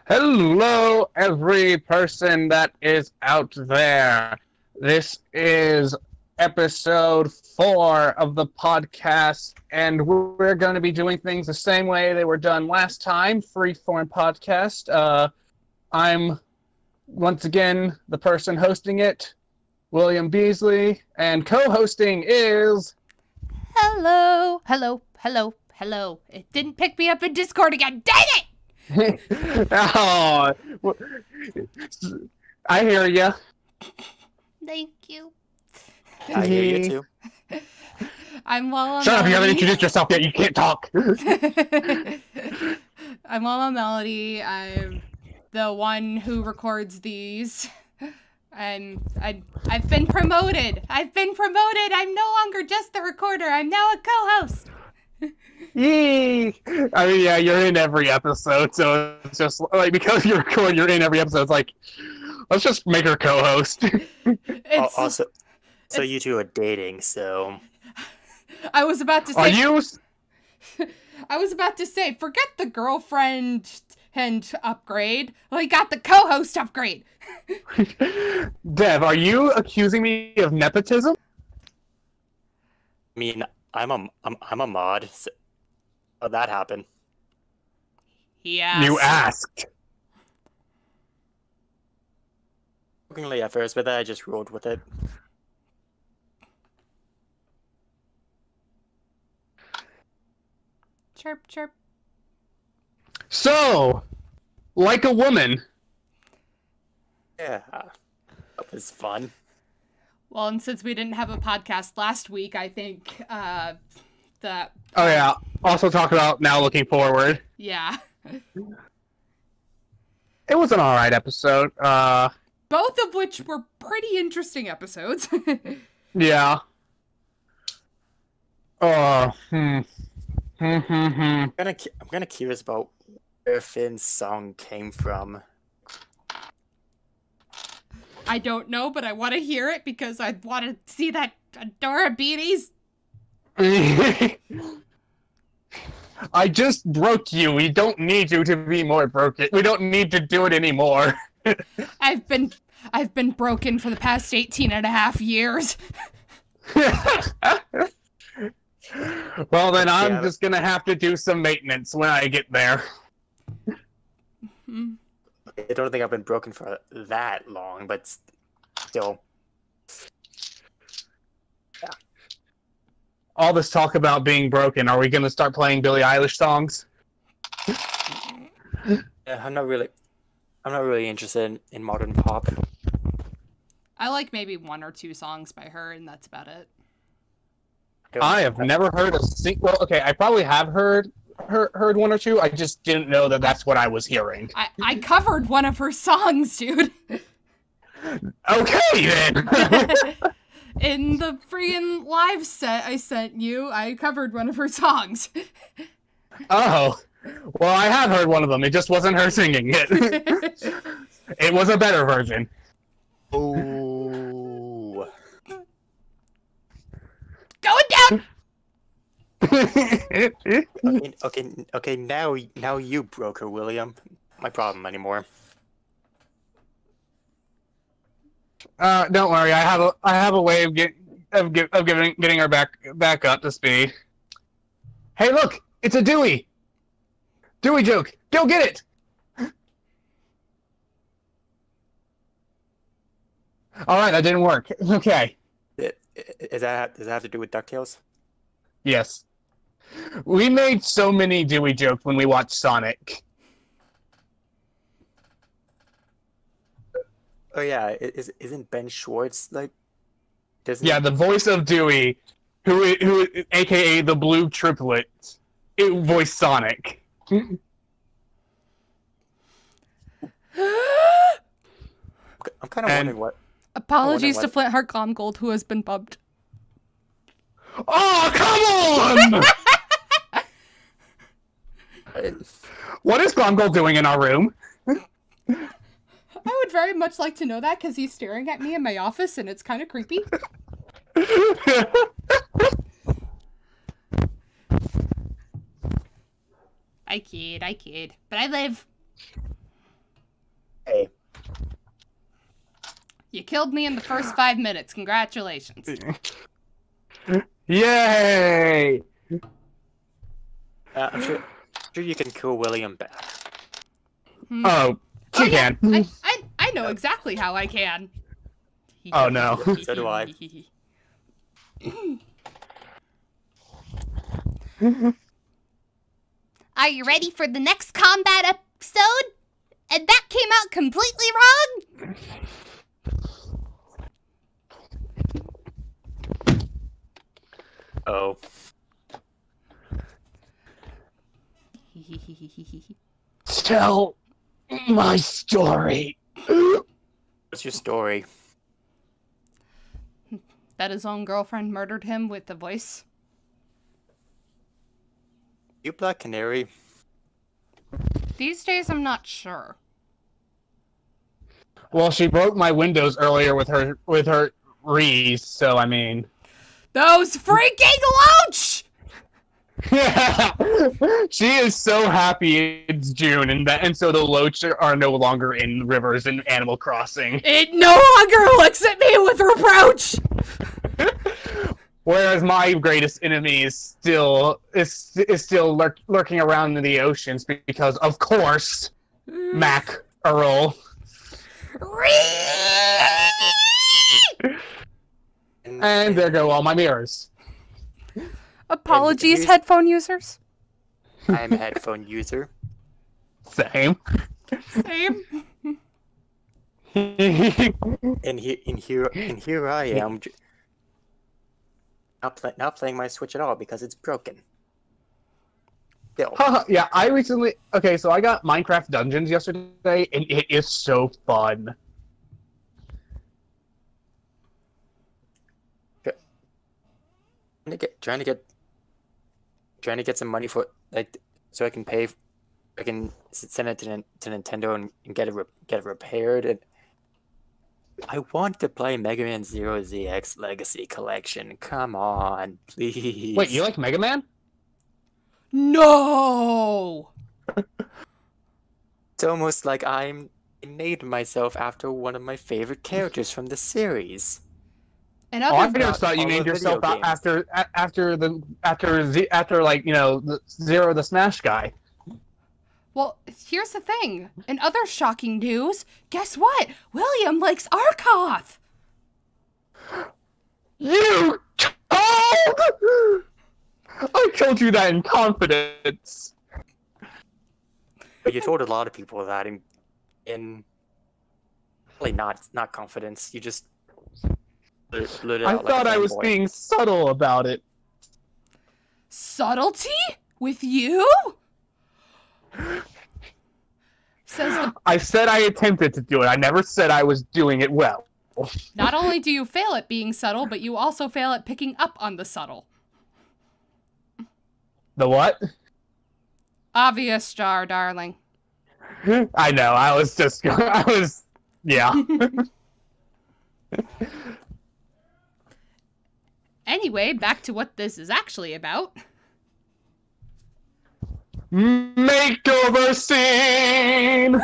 Hello, every person that is out there. This is episode 4 of the podcast, and we're going to be doing things the same way they were done last time, freeform podcast. I'm, once again, the person hosting it, William Beasley, and co-hosting is... Hello. It didn't pick me up in Discord again. Dang it! Oh, I hear ya. Thank you. I hear you too. I'm LalaMelody. Shut up, you haven't introduced yourself yet, you can't talk. I'm LalaMelody. I'm the one who records these. And I've been promoted. I'm no longer just the recorder. I'm now a co-host. Yee! I mean, yeah, you're in every episode, so it's just like because you're recording, you're in every episode. It's like, let's just make her co-host. Also, so you two are dating, so I was about to say. Are you? I was about to say, forget the girlfriend and upgrade. Well, you got the co-host upgrade. Dev, are you accusing me of nepotism? I mean, I'm a mod. So how'd that happen? Yeah. You asked. Jokingly at first, but then I just rolled with it. Chirp, chirp. So, like a woman. Yeah, that was fun. Well, and since we didn't have a podcast last week, I think that... Oh yeah, also talk about now looking forward. Yeah. It was an alright episode. Both of which were pretty interesting episodes. Yeah. I'm kinda curious about where Finn's song came from. I don't know, but I want to hear it because I want to see that Adora beanies. I just broke you. We don't need you to be more broken. We don't need to do it anymore. I've been broken for the past 18 and a half years. Well, then I'm just gonna have to do some maintenance when I get there. Mm-hmm. I don't think I've been broken for that long, but still. Yeah. All this talk about being broken, are we gonna start playing Billie Eilish songs? Yeah, I'm not really interested in modern pop. I like maybe 1 or 2 songs by her, and that's about it. I have never heard a single. Well, okay, I probably have heard 1 or 2. I just didn't know that that's what I was hearing. I covered one of her songs, dude. Okay, then. In the freaking live set I sent you, I covered one of her songs. Oh. Well, I have heard one of them. It just wasn't her singing it. It was a better version. Oh. Going down! Okay. Now you broke her, William. My problem anymore. Don't worry. I have a way of getting her back up to speed. Hey, look! It's a Dewey. Dewey joke. Go get it. All right, that didn't work. Okay. Does that have to do with DuckTales? Yes. We made so many Dewey jokes when we watched Sonic. Oh yeah, isn't Ben Schwartz like? Yeah, the voice of Dewey, who AKA the Blue Triplet, voiced Sonic. I'm kind of wondering what. Apologies to Flintheart Glomgold, who has been bumped. Oh, come on! What is Glomgold doing in our room? I would very much like to know that, because he's staring at me in my office, and it's kind of creepy. I kid. But I live. Hey. You killed me in the first 5 minutes. Congratulations. Yay! I'm sure you can kill William back. Oh, she can. I know exactly how I can. Oh no. So do I. Are you ready for the next combat episode? And that came out completely wrong? Oh. Tell my story. What's your story? That his own girlfriend murdered him with the voice. You Black Canary? These days, I'm not sure. Well, she broke my windows earlier with her rees, so I mean. Those freaking loach! Yeah, she is so happy it's June, and so the loach are no longer in rivers in Animal Crossing. It no longer looks at me with reproach. Whereas my greatest enemy is still lurking around in the oceans because, of course, Mac Earl. And there go all my mirrors. Apologies, headphone users. I'm a headphone user. Same. Same. And here I am. Not playing my Switch at all because it's broken. Still. Yeah, so I got Minecraft Dungeons yesterday, and it is so fun. Trying to get some money for so I can send it to Nintendo and get it repaired. And I want to play Mega Man Zero ZX Legacy Collection. Come on, please. Wait, you like Mega Man? No. It's almost like I named myself after one of my favorite characters from the series. And I just thought you named yourself after like, you know, the Zero the Smash guy. Well, here's the thing. In other shocking news, guess what? William likes Arkoth. You told! I told you that in confidence. But you told a lot of people that in really not confidence. You just blurted I out like thought a I was fanboy. being subtle about it. Subtlety? With you? I said I attempted to do it. I never said I was doing it well. Not only do you fail at being subtle, but you also fail at picking up on the subtle. The what? Obvious, Jar, darling. I know, yeah. Anyway, back to what this is actually about. Makeover scene!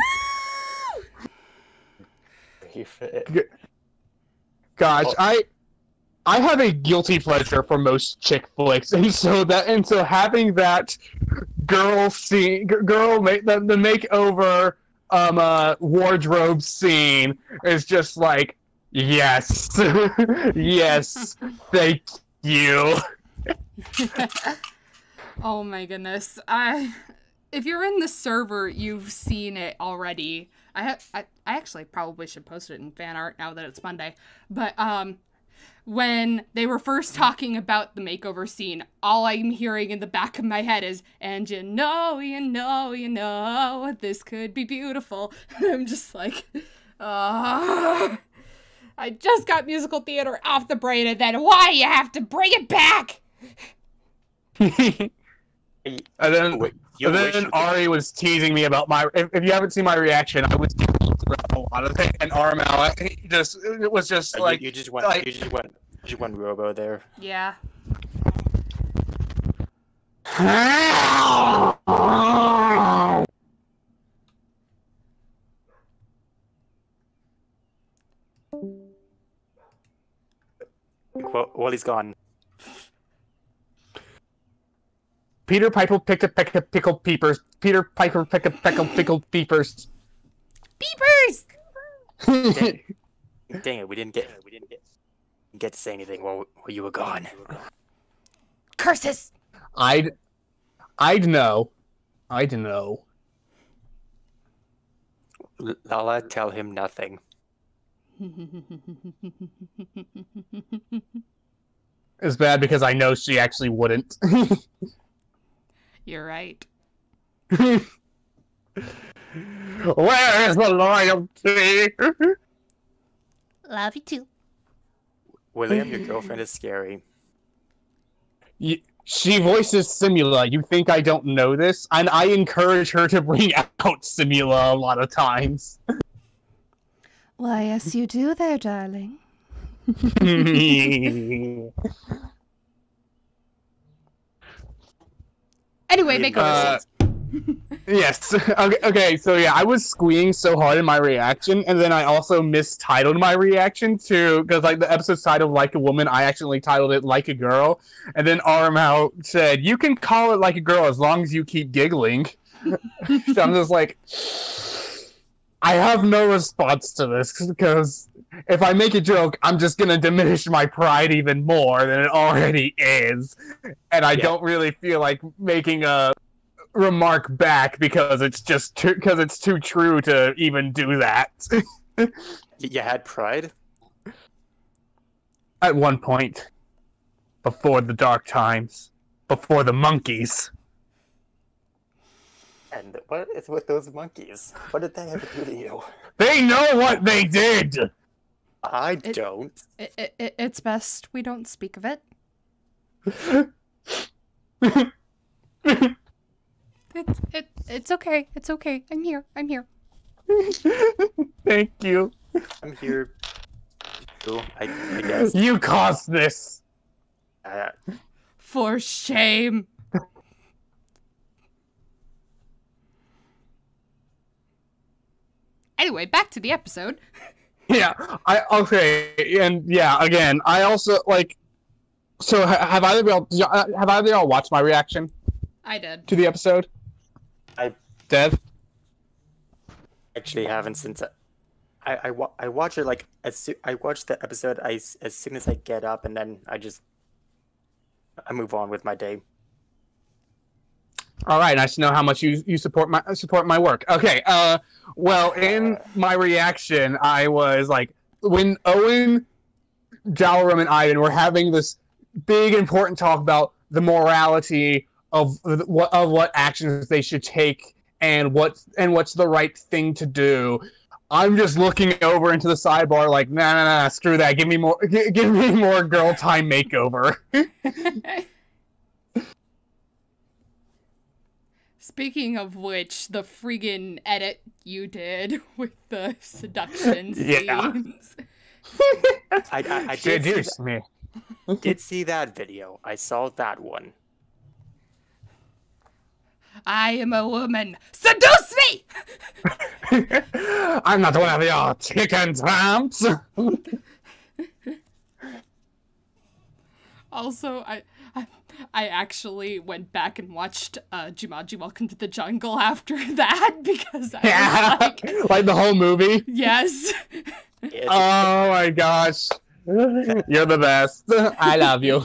Gosh, I have a guilty pleasure for most chick flicks, and so having that girl scene, the makeover wardrobe scene is just like, yes, yes, thank you. Oh my goodness. If you're in the server, you've seen it already. I actually probably should post it in fan art now that it's Monday. But when they were first talking about the makeover scene, all I'm hearing in the back of my head is, and you know, this could be beautiful. And I'm just like, I just got musical theater off the brain, and then why you have to bring it back? And then Ari was teasing me about my. If you haven't seen my reaction, I was teasing about a lot of it, and Armel, it was just like you just went Robo there. Yeah. Well, he's gone. Peter Piper picked a peck of pickled peepers. Peter Piper picked a peck of pickled peepers. Beepers! Dang it, we didn't get to say anything while you were gone. Curses! I'd know. I'd know. Lala, tell him nothing. It's bad because I know she actually wouldn't. You're right. Where is the loyalty? Love you too. William, your girlfriend is scary. She voices Simula. You think I don't know this? And I encourage her to bring out Simula a lot of times. Why, yes, you do there, darling. Anyway, make sense. Yes. Okay, so yeah, I was squeeing so hard in my reaction, and then I also mistitled my reaction to, because like the episode's titled Like a Woman, I accidentally titled it Like a Girl, and then Armau said, you can call it Like a Girl as long as you keep giggling. So I'm just like, I have no response to this, because if I make a joke, I'm just gonna diminish my pride even more than it already is, and I don't really feel like making a remark back because it's just it's too true to even do that. You had pride? At one point, before the dark times, before the monkeys. And what is with those monkeys? What did they ever do to you? They know what they did! I don't. It's best we don't speak of it. It's okay. It's okay. I'm here. I'm here. Thank you. I'm here. Too, I guess. You caused this! For shame. Anyway, back to the episode. Yeah, again, I also, like, so have either of y'all watched my reaction? I did. To the episode? Dev? Actually haven't since I watch it like I watch the episode as soon as I get up, and then I move on with my day. All right, nice to know how much you support my work. Okay, well, in my reaction, I was like, when Owen, Jalrum, and Ivan were having this big important talk about the morality of what actions they should take and what's the right thing to do. I'm just looking over into the sidebar like, nah, screw that. Give me more girl time makeover. Speaking of which, the friggin' edit you did with the seduction scenes. I did see that video. I saw that one. I am a woman. Seduce me! I'm not one of your chicken tramps. Also, I actually went back and watched Jumanji Welcome to the Jungle after that because I was like the whole movie? Yes. Oh my gosh. You're the best. I love you.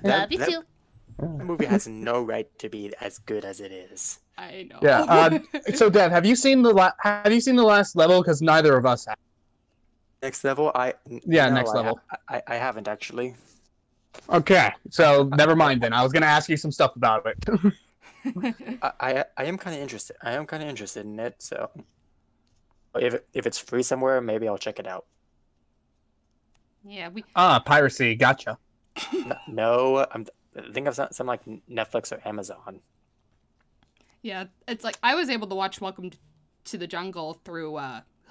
Love you too. The movie has no right to be as good as it is. I know. Yeah. So, Dev, have you seen the last level? Because neither of us have. Next level, next level. I haven't actually. Okay, so never mind then. I was gonna ask you some stuff about it. I am kind of interested. I am kind of interested in it. So, if it's free somewhere, maybe I'll check it out. Yeah, piracy. Gotcha. No, I think of something like Netflix or Amazon. Yeah, it's like I was able to watch Welcome to the Jungle through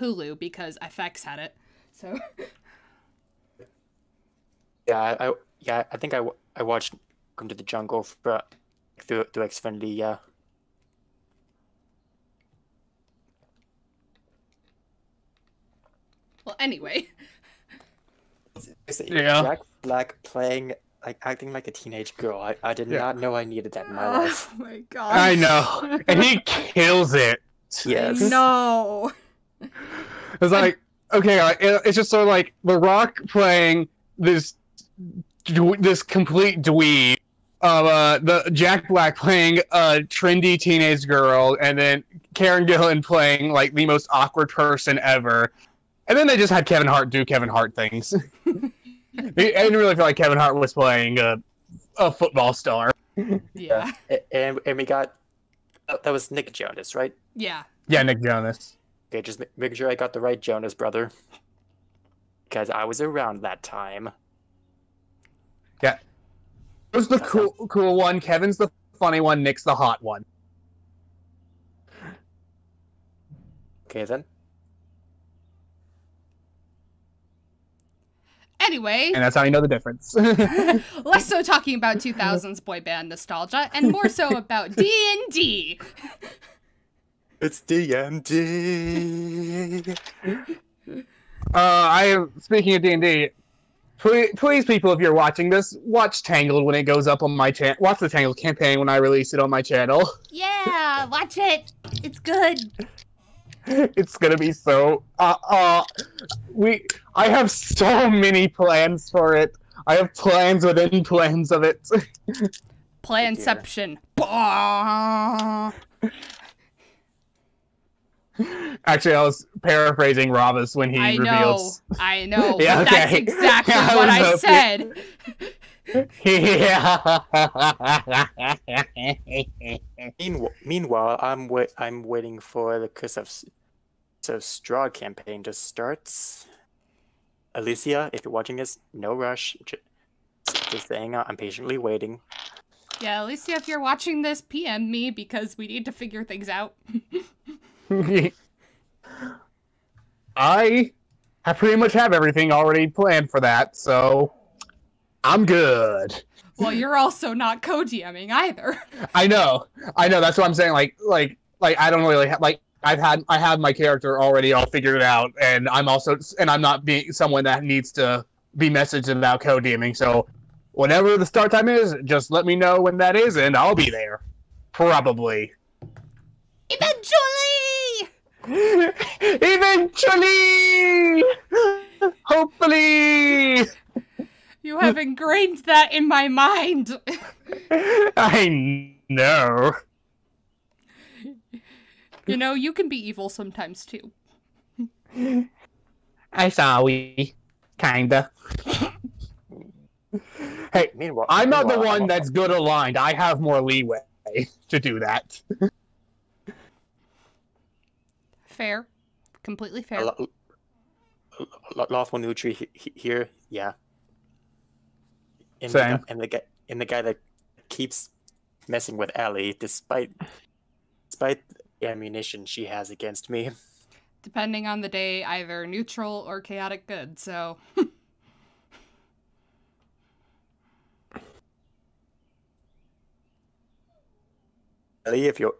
Hulu because FX had it. So. Yeah, I think I watched Welcome to the Jungle through Xfinity. Yeah. Well, anyway. Yeah. Black playing, like, acting like a teenage girl. I did not know I needed that in my life. Oh my god. I know. And he kills it. Yes. No. It's like, okay, it's just sort of like The Rock playing this complete dweeb. The Jack Black playing a trendy teenage girl, and then Karen Gillan playing like the most awkward person ever. And then they just had Kevin Hart do Kevin Hart things. I didn't really feel like Kevin Hart was playing a football star. Yeah. And we got that was Nick Jonas, right? Yeah. Yeah, Nick Jonas. Okay, just making sure I got the right Jonas brother, because I was around that time. Yeah. Who's the cool one? Kevin's the funny one. Nick's the hot one. Okay then. Anyway, And that's how you know the difference. less so talking about 2000s boy band nostalgia, and more so about D&D. It's DMD. Speaking of D&D, please, people, if you're watching this, watch Tangled when it goes up on my channel. Watch the Tangled campaign when I release it on my channel. Yeah, watch it. It's good. It's gonna be so. I have so many plans for it. I have plans within plans of it. Planception. Bah. Actually, I was paraphrasing Ravas when he reveals. I know. Yeah, okay. That's exactly what I said. Yeah. Meanwhile, I'm waiting for the Kiss of Straw campaign to start. Alicia, if you're watching this, no rush. Just saying, I'm patiently waiting. Yeah, Alicia, if you're watching this, PM me because we need to figure things out. I pretty much have everything already planned for that, so I'm good. Well, you're also not co-DMing either. I know. That's what I'm saying. Like I don't really have, like, I have my character already all figured out, and I'm not being someone that needs to be messaged about co-DMing. So whenever the start time is, just let me know when that is, and I'll be there. Probably. Eventually! Eventually! Hopefully! You have ingrained that in my mind. I know. You know, you can be evil sometimes, too. I saw we. Kinda. Hey, I'm not the one that's good aligned. I have more leeway to do that. Fair. Completely fair. Lawful Nutri here, yeah. Same. And the guy that keeps messing with Ellie despite the ammunition she has against me. Depending on the day, either neutral or chaotic good, so... Ellie, if you're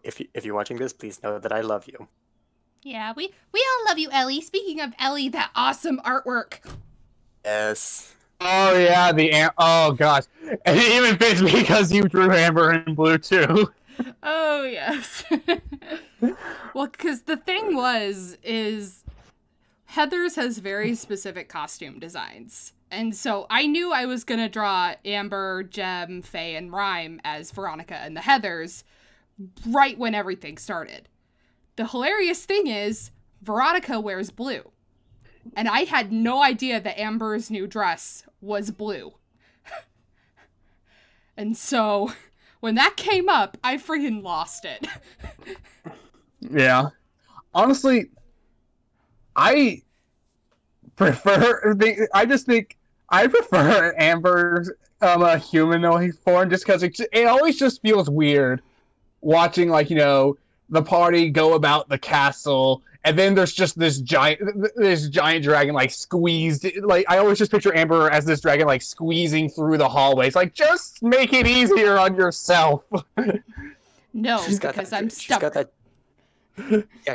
watching this, please know that I love you. Yeah, we all love you, Ellie. Speaking of Ellie, that awesome artwork. Yes. Oh yeah, oh gosh, and it even fits me because you drew Amber in blue too. Oh yes. Well, because the thing is Heather's has very specific costume designs, and so I knew I was gonna draw Amber, Gem, Faye, and Rhyme as Veronica and the Heathers right when everything started. The hilarious thing is, Veronica wears blue. And I had no idea that Amber's new dress was blue. And so, when that came up, I freaking lost it. Yeah. Honestly, I prefer Amber's humanoid form just because it always just feels weird watching, like, you know, the party go about the castle, and then there's just this giant dragon, like, squeezed. Like, I always just picture Amber as this dragon, like, squeezing through the hallways. Like, just make it easier on yourself. No, because I'm stubborn.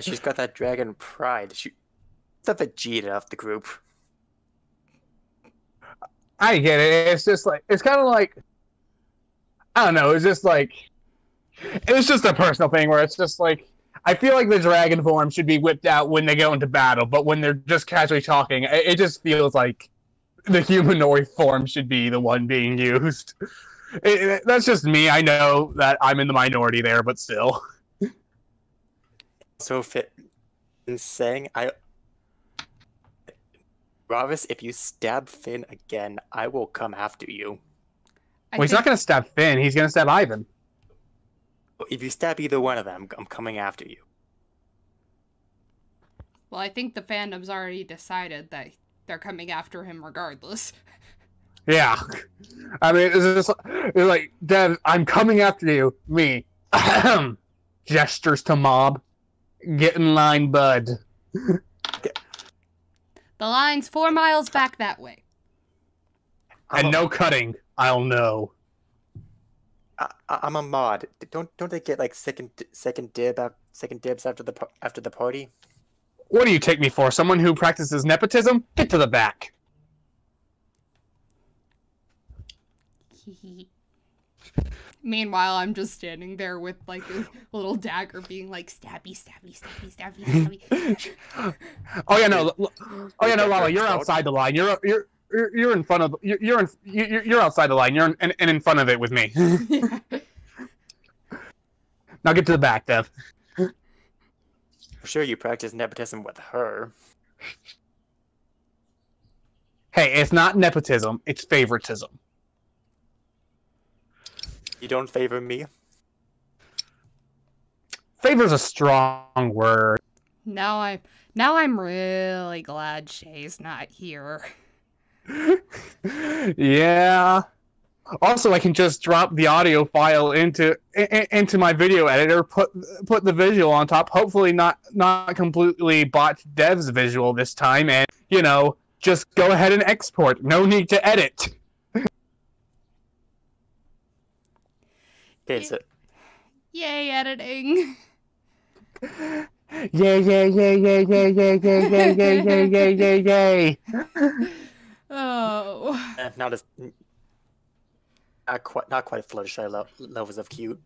She's got that dragon pride. She's the Vegeta of the group. I get it. It's just like it's kind of like I don't know. It's just like it's just a personal thing where it's just like I feel like the dragon form should be whipped out when they go into battle, but when they're just casually talking, it just feels like the humanoid form should be the one being used. That's just me. I know that I'm in the minority there, but still. So fit in saying Ravis, if you stab Finn again, I will come after you. Well, he's not going to stab Finn. He's going to stab Ivan. If you stab either one of them, I'm coming after you. Well, I think the fandom's already decided that they're coming after him regardless. Yeah. I mean, it's like, Dev, I'm coming after you. Me. Gestures to mob. Get in line, bud. The line's 4 miles back that way. And no cutting. I'll know. I'm a mod. Don't they get like second dibs after the party? What do you take me for? Someone who practices nepotism? Get to the back. Meanwhile, I'm just standing there with like a little dagger, being like stabby, stabby, stabby, stabby, stabby. Oh yeah, no. Oh yeah, no, Lala. You're outside the line. You're in front of. You're outside the line. You're in front of it with me. Yeah. Now get to the back, Dev. I'm sure you practice nepotism with her. Hey, it's not nepotism. It's favoritism. You don't favor me? Favor's a strong word. Now I'm really glad Shay's not here. Yeah. Also, I can just drop the audio file into my video editor, put the visual on top. Hopefully, not completely botch Dev's visual this time, and just go ahead and export. No need to edit. Okay, so Yay, editing. Yay, yay, yay, yay, yay, yay, yay, yay, yay, yay, yay, yay, yay. Oh. not quite Fluttershy levels of cute.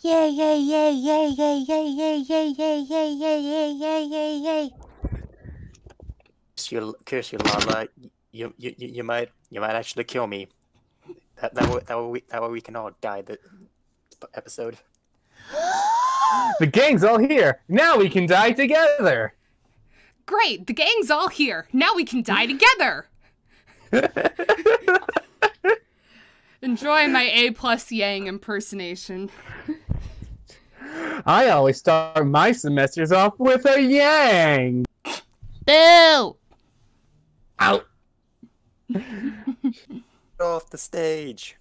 Yay, yay, yay, yay, yay, yay, yay, yay, yay, yay, yay, yay, yay, yay, yay. Curse you, Lala. You might actually kill me. That way we can all die this episode. The gang's all here. Now we can die together. Great, the gang's all here. Now we can die together. Enjoy my A+ Yang impersonation. I always start my semesters off with a Yang. Boo! Out. Off the stage.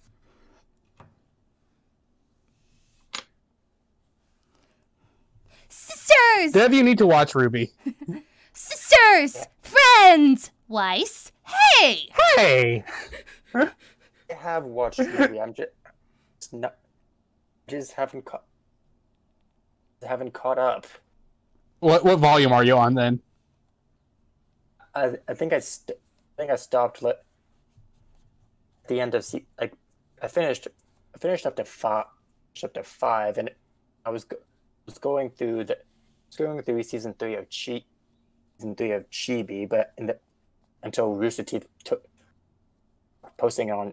Sisters! Dev, you need to watch Ruby. Sisters! Friends! Weiss! Hey! Hey! I have watched Ruby. I'm just haven't caught up. What volume are you on then? I think I stopped at the end of I finished up to five, and I was going through season 3 of Chibi, but until Rooster Teeth took posting on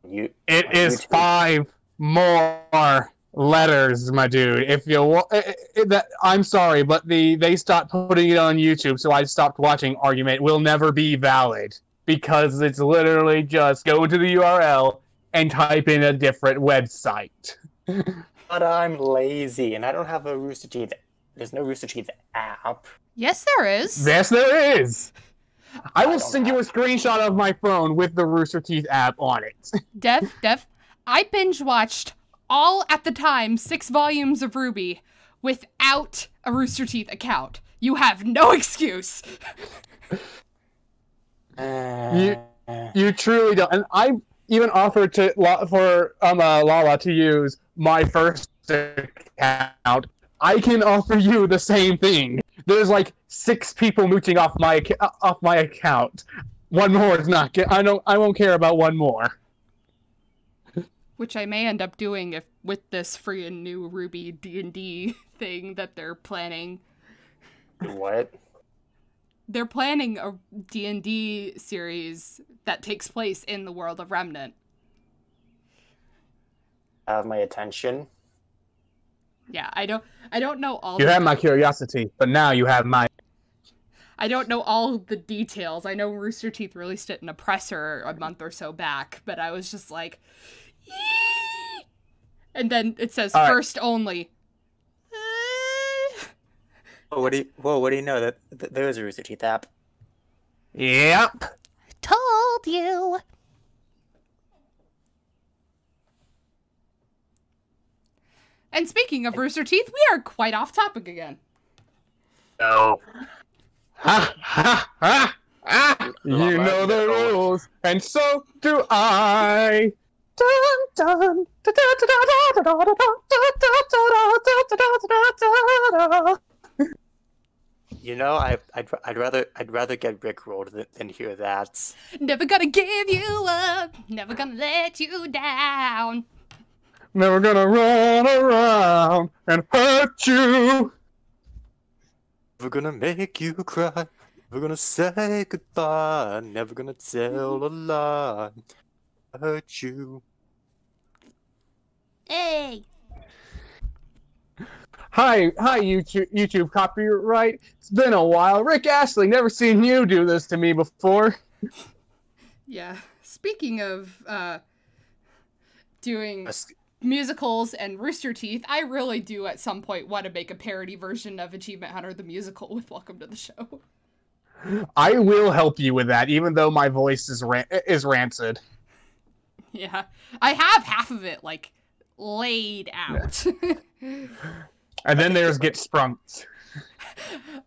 you. It is YouTube. 5 more letters, my dude. If you I'm sorry, but they stopped putting it on YouTube, so I stopped watching. Argument will never be valid because it's literally just go into the URL and type in a different website. But I'm lazy and I don't have a Rooster Teeth. There's no Rooster Teeth app. Yes, there is. Yes, there is. I will send you a screenshot of my phone with the Rooster Teeth app on it. Dev, I binge watched all at the time 6 volumes of Ruby without a Rooster Teeth account. You have no excuse. You truly don't. And I even offered for Lala to use my first account. I can offer you the same thing. There's like 6 people mooching off my account. One more is not. I won't care about one more. Which I may end up doing with this free and new Ruby D&D thing that they're planning. What? They're planning a D&D series that takes place in the world of Remnant. Have my attention. Yeah, I don't know all. You have my curiosity, but now you have my. I don't know all the details. I know Rooster Teeth released it in a presser a month or so back, but I was just like, Yee! And then it says first only. Oh, what do you know? That there's a Rooster Teeth app. Yep. Told you. And speaking of Rooster Teeth, we are quite off topic again. No. Ha ha ha ha! You know the rules, and so do I. Dun, dun, dun, dun, dun, dun, dun, dun, dun, dun. You know, I'd rather get rickrolled than hear that. Never gonna give you up. Never gonna let you down. Never gonna run around and hurt you. Never gonna make you cry. Never gonna say goodbye. Never gonna tell a lie. Hurt you. Hey. Hi, YouTube copyright. It's been a while. Rick Astley, never seen you do this to me before. Yeah. Speaking of doing musicals and Rooster Teeth, I really do at some point want to make a parody version of Achievement Hunter the Musical with Welcome to the Show. I will help you with that, even though my voice is rancid. Yeah. I have half of it, like, laid out. And then there's Get Sprunked.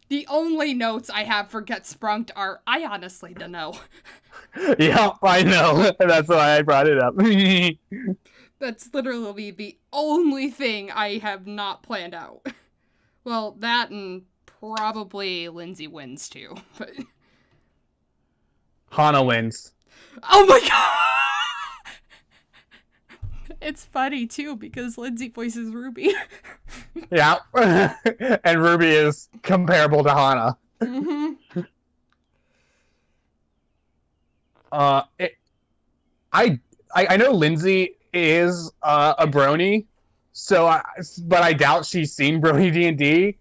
The only notes I have for Get Sprunked are, I honestly don't know. Yeah, I know. That's why I brought it up. That's literally the only thing I have not planned out. Well, that and probably Lindsay wins too, but... Hana wins. Oh my god! It's funny too, because Lindsay voices Ruby. Yeah. And Ruby is comparable to Hana. Mm-hmm. I know Lindsay is a Brony, but I doubt she's seen Brony D&D.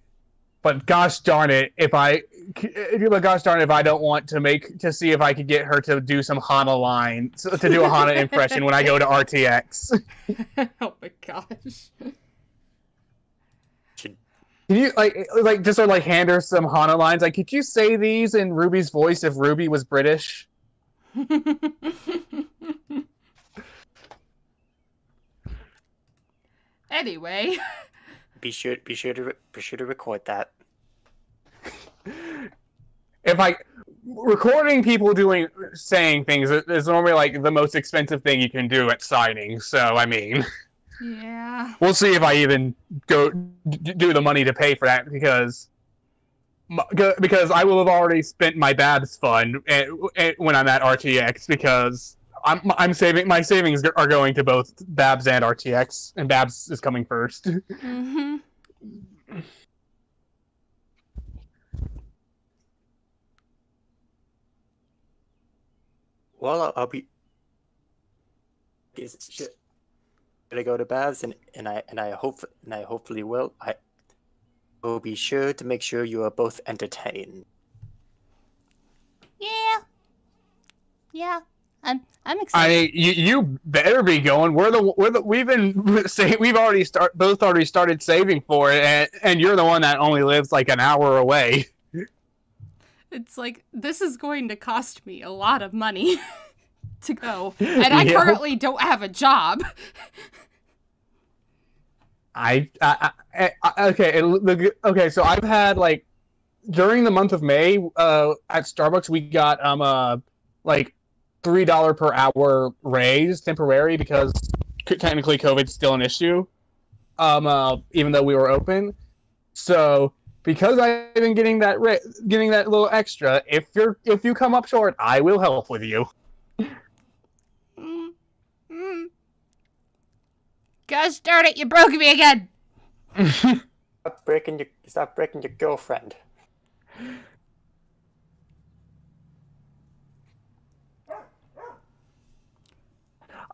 But gosh darn it, if I don't want to see if I could get her to do some Hana line, to do a Hana impression when I go to RTX. Oh my gosh. Can you like just sort of hand her some Hana lines? Like, could you say these in Ruby's voice if Ruby was British? Anyway, be sure to record that. If recording people saying things is normally like the most expensive thing you can do at signing. So I mean, yeah, we'll see if I even go do the money to pay for that because I will have already spent my Babs fund when I'm at RTX because I'm saving my savings are going to both Babs and RTX, and Babs is coming first. Mm-hmm. Well, I'll be. Should I go to Babs and I hopefully will. I will be sure to make sure you are both entertained. Yeah. I'm excited. You better be going. We've already started saving for it, and you're the one that only lives like an hour away. It's like, this is going to cost me a lot of money to go, and I currently don't have a job. Okay. So I've had like during the month of May at Starbucks we got like $3 per hour raise temporary because technically COVID's still an issue, even though we were open. So because I've been getting that little extra, if you come up short, I will help with you. Gosh darn it, you broke me again! Stop breaking your girlfriend.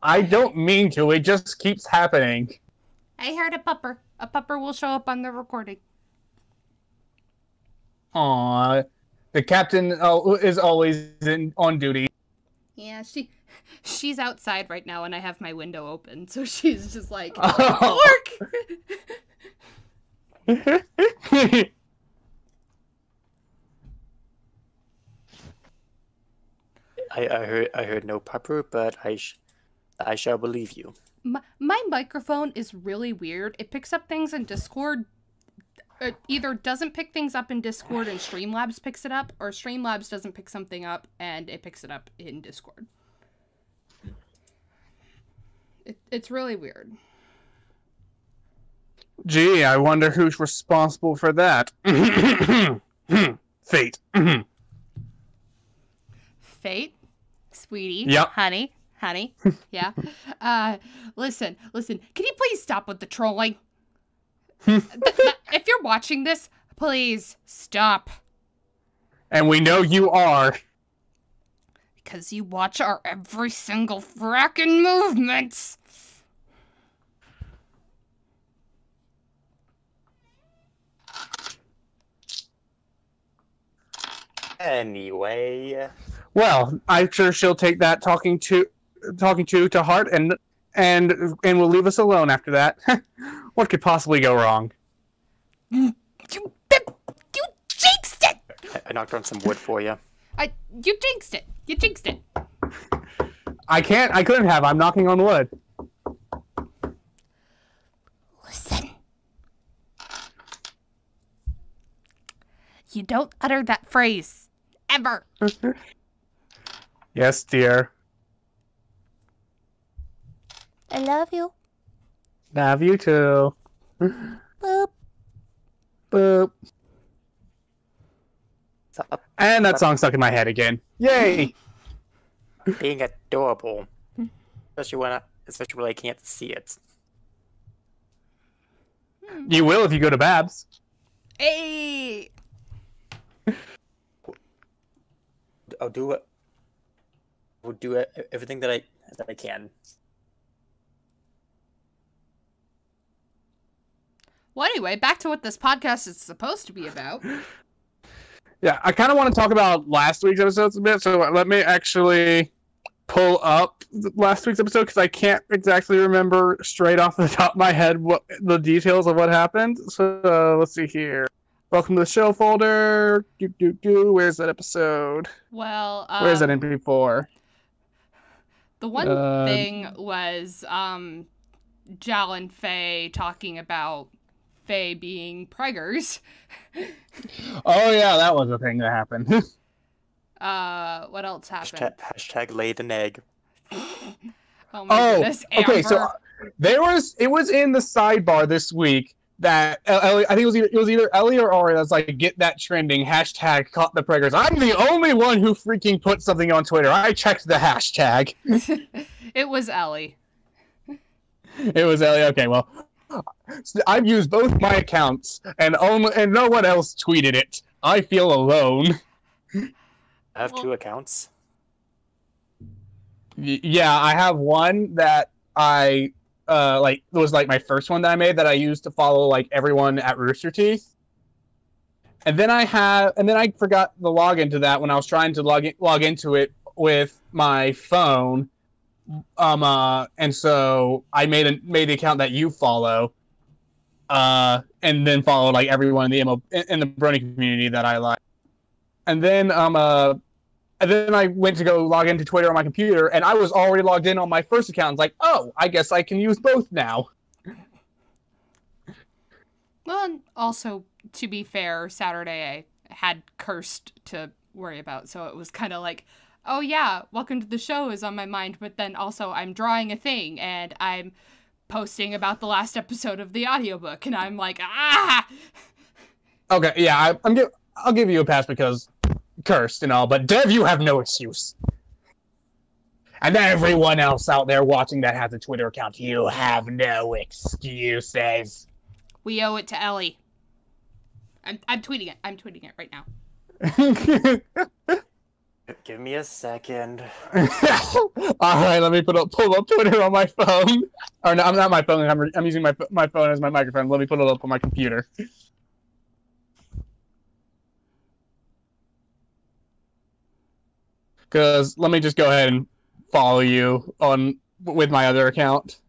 I don't mean to, it just keeps happening. I heard a pupper. A pupper will show up on the recording. Aww. The captain is always on duty. Yeah, she's outside right now and I have my window open, so she's just like, Orc! I heard no pupper, but I shall believe you. My microphone is really weird. It picks up things in Discord. It either doesn't pick things up in Discord and Streamlabs picks it up, or Streamlabs doesn't pick something up and it picks it up in Discord. It's really weird. Gee, I wonder who's responsible for that. Fate. Fate? Sweetie? Yep. Honey? Yeah? Listen. Can you please stop with the trolling? If you're watching this, please stop. And we know you are. Because you watch our every single frackin' movements. Anyway. Well, I'm sure she'll take that talking to heart and will leave us alone after that. What could possibly go wrong? You jinxed it! I knocked on some wood for you. You jinxed it. I couldn't have. I'm knocking on wood. Listen. You don't utter that phrase. Ever. Yes, dear. I love you. Love you too. Boop. Boop. Stop And that song stuck in my head again. Yay! being adorable. Especially when I can't see it. You will if you go to Babs. Hey! I'll do it. I'll do everything that I can. Well, anyway, back to what this podcast is supposed to be about. Yeah, I kind of want to talk about last week's episodes a bit, so let me actually pull up last week's episode, because I can't exactly remember straight off the top of my head what the details of what happened. So, let's see here. Welcome to the show folder. Where's that episode? Well, Where's that MP4? The one thing was Jal and Faye talking about Faye being preggers. Oh yeah, that was a thing that happened. What else happened? Hashtag laid an egg. Oh my goodness, Amber. Okay, so it was in the sidebar this week that Ellie, I think it was either Ellie or Ari that's like, get that trending, hashtag caught the preggers. I'm the only one who freaking put something on Twitter. I checked the hashtag. It was Ellie. It was Ellie. Okay, well, I've used both my accounts, and no one else tweeted it. I feel alone. I have two accounts. Yeah, I have one that I it was like my first one that I made that I used to follow like everyone at Rooster Teeth. And then I forgot the login to that when I was trying to log into it with my phone. And so I made the account that you follow, and then follow like everyone in the Brony community that I like. And then I went to go log into Twitter on my computer, and I was already logged in on my first account. It's like, oh, I guess I can use both now. Well, and also, to be fair, Saturday I had Cursed to worry about, so it was kind of like, oh yeah, welcome to the show is on my mind, but then also I'm drawing a thing, and I'm posting about the last episode of the audiobook, and I'm like, ah! Okay, yeah, I'll give you a pass because cursed and all, but Dev, you have no excuse. And everyone else out there watching that has a Twitter account, you have no excuses. We owe it to Ellie. I'm tweeting it. I'm tweeting it right now. Give me a second. Alright, let me pull up Twitter on my phone. Or no, I'm not my phone. I'm using my phone as my microphone. Let me put it up on my computer. Because let me just go ahead and follow you with my other account.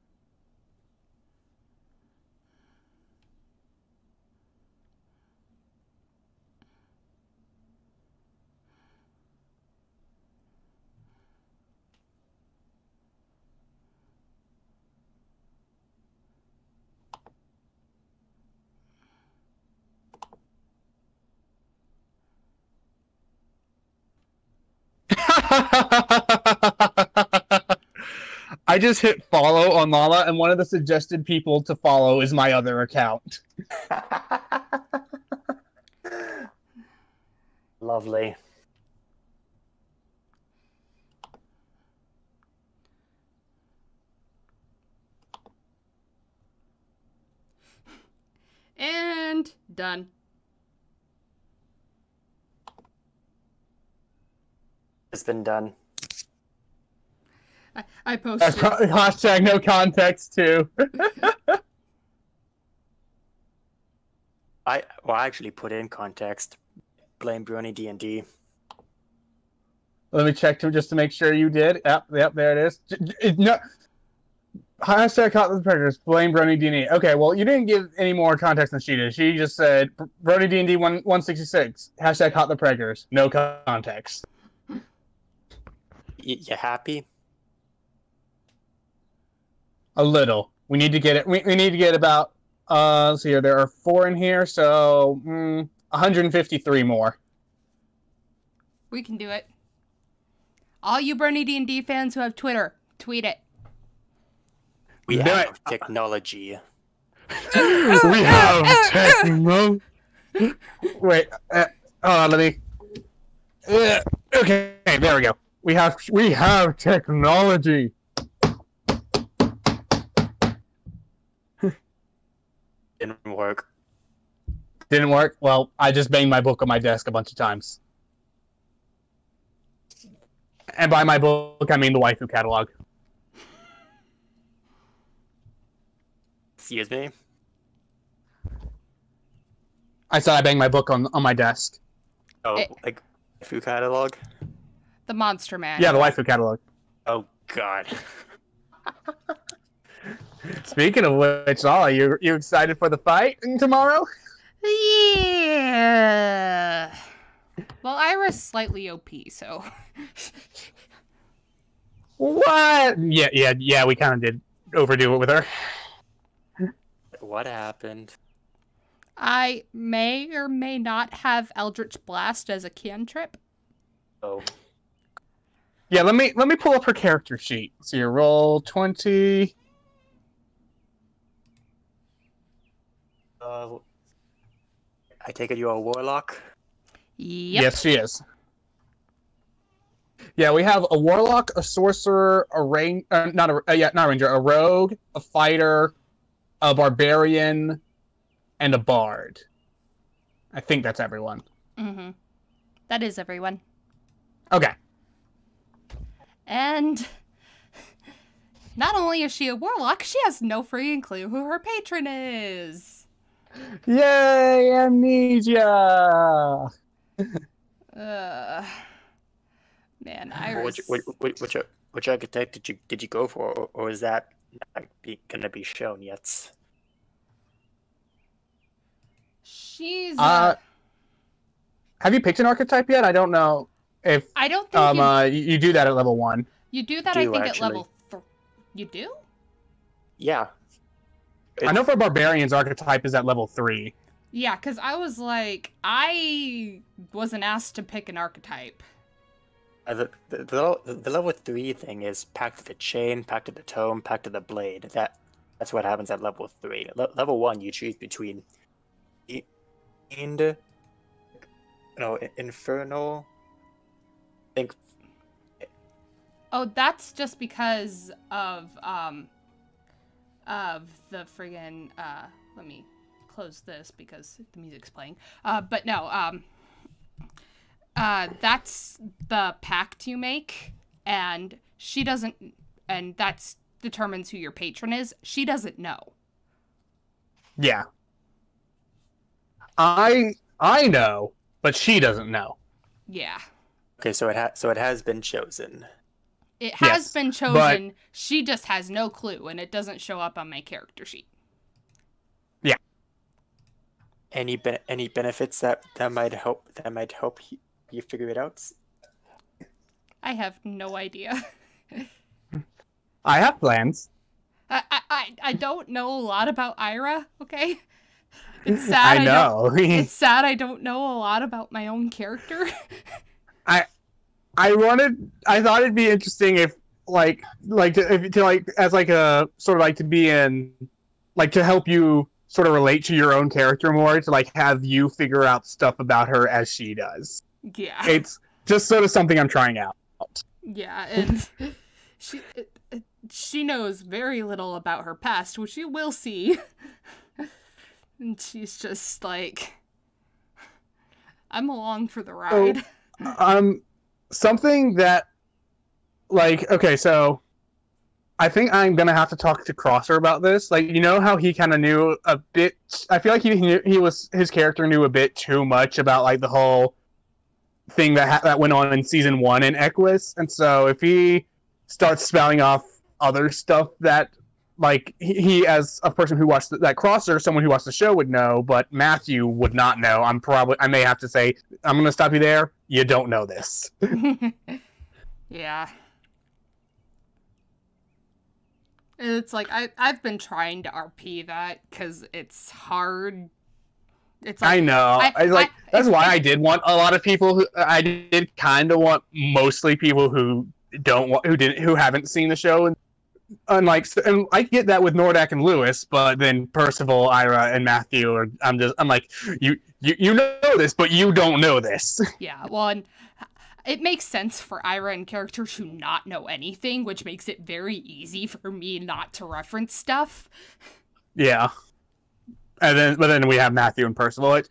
I just hit follow on Lala, and one of the suggested people to follow is my other account. Lovely. And done. It's been done. I posted. Hashtag no context too. I actually put in context. Blame Brony D&D. Let me check just to make sure you did. Yep, there it is. No. Hashtag caught the predators. Blame Brony D&D. Okay, well, you didn't give any more context than she did. She just said Brony D&D 166. Hashtag caught the predators. No context. You happy? A little. We need to get it. We need to get about. Let's see here. There are 4 in here, so 153 more. We can do it. All you Brony D&D fans who have Twitter, tweet it. We have technology. We have technology. Wait. Let me. Okay, there we go. We have technology. Didn't work. Didn't work? Well, I just banged my book on my desk a bunch of times. And by my book, I mean the waifu catalog. Excuse me? I said I banged my book on my desk. Oh, like waifu catalog? The Monster Man. Yeah, the waifu catalog. Oh, God. Speaking of which, Lala, you excited for the fight tomorrow? Yeah. Well, Ira's slightly OP, so. What? Yeah. We kind of did overdo it with her. What happened? I may or may not have Eldritch Blast as a cantrip. Oh. Yeah, let me pull up her character sheet. So you roll 20. I take it you're a warlock? Yep. Yes, she is. Yeah, we have a warlock, a sorcerer, a not a ranger, a rogue, a fighter, a barbarian, and a bard. I think that's everyone. Mm-hmm. That is everyone. Okay. And not only is she a warlock, she has no freaking clue who her patron is. Yay, amnesia! Man, Iris. Which architect did you go for, or is that not gonna be shown yet? She's. Have you picked an archetype yet? I don't know if. I don't think you do that at level 1. You do that, I think, actually. At level 3. You do? Yeah. I know for barbarians, archetype is at level 3. Yeah, because I was like, I wasn't asked to pick an archetype. The level 3 thing is Pact of the Chain, Pact of the Tome, Pact of the Blade. That's what happens at level 3. Level 1, you choose between and infernal. I think. Oh, that's just because of the friggin' let me close this because the music's playing. But no, that's the pact you make, and she doesn't, and that's determines who your patron is. She doesn't know. Yeah. I know, but she doesn't know. Yeah. Okay, so it has been chosen. It has Yes, been chosen. She just has no clue, and it doesn't show up on my character sheet. Yeah. Any benefits that might help you figure it out? I have no idea. I have plans. I don't know a lot about Ira, okay? It's sad I know. It's sad I don't know a lot about my own character. I thought it'd be interesting if as like a sort of like to be in like to help you sort of relate to your own character more, to like have you figure out stuff about her as she does. Yeah. It's just sort of something I'm trying out. Yeah, and she knows very little about her past, which you will see. And she's just like, I'm along for the ride. Something that, like, okay, so I think I'm gonna have to talk to Crosser about this. Like, you know how he kind of knew a bit. I feel like his character knew a bit too much about like the whole thing that went on in season 1 in Equus, and so if he starts spouting off other stuff that, like, he as a person who watched that Crosser, someone who watched the show would know, but Matthew would not know. I may have to say, I'm gonna stop you there. You don't know this. Yeah. It's like I've been trying to RP that because it's hard. It's like, I know. That's why I did want a lot of people. I did kind of want mostly people who haven't seen the show, and I get that with Nordak and Lewis, but then Percival, Ira, and Matthew I'm like, you know this, but you don't know this. Yeah, well, and it makes sense for Ira and character to not know anything, which makes it very easy for me not to reference stuff. Yeah. But then we have Matthew and Percival,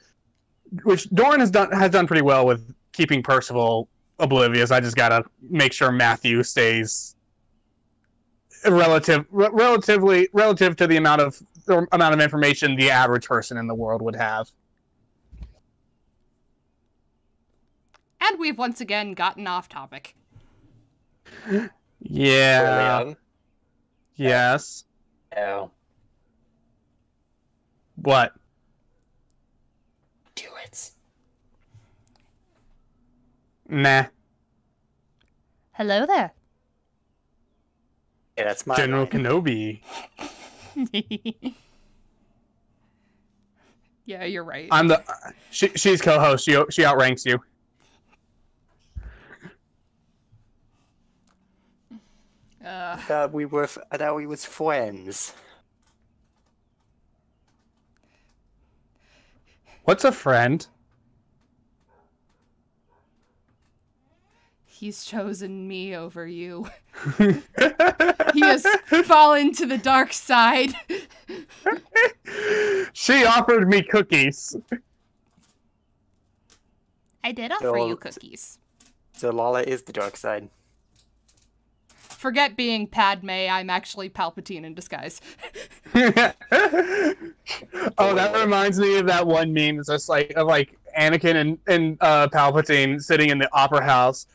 which Doran has done pretty well with keeping Percival oblivious. I just gotta make sure Matthew stays relative to the amount of information the average person in the world would have. And we've once again gotten off topic. Yeah. Yes. Oh. What? Do it. Nah. Hello there. Yeah, that's my General line. Kenobi. Yeah, you're right. She's co-host. She outranks you. I thought we was friends. What's a friend? He's chosen me over you. He has fallen to the dark side. She offered me cookies. I did offer you cookies. So Lala is the dark side. Forget being Padme, I'm actually Palpatine in disguise. Oh, that reminds me of that one meme. It's just like Anakin and Palpatine sitting in the opera house.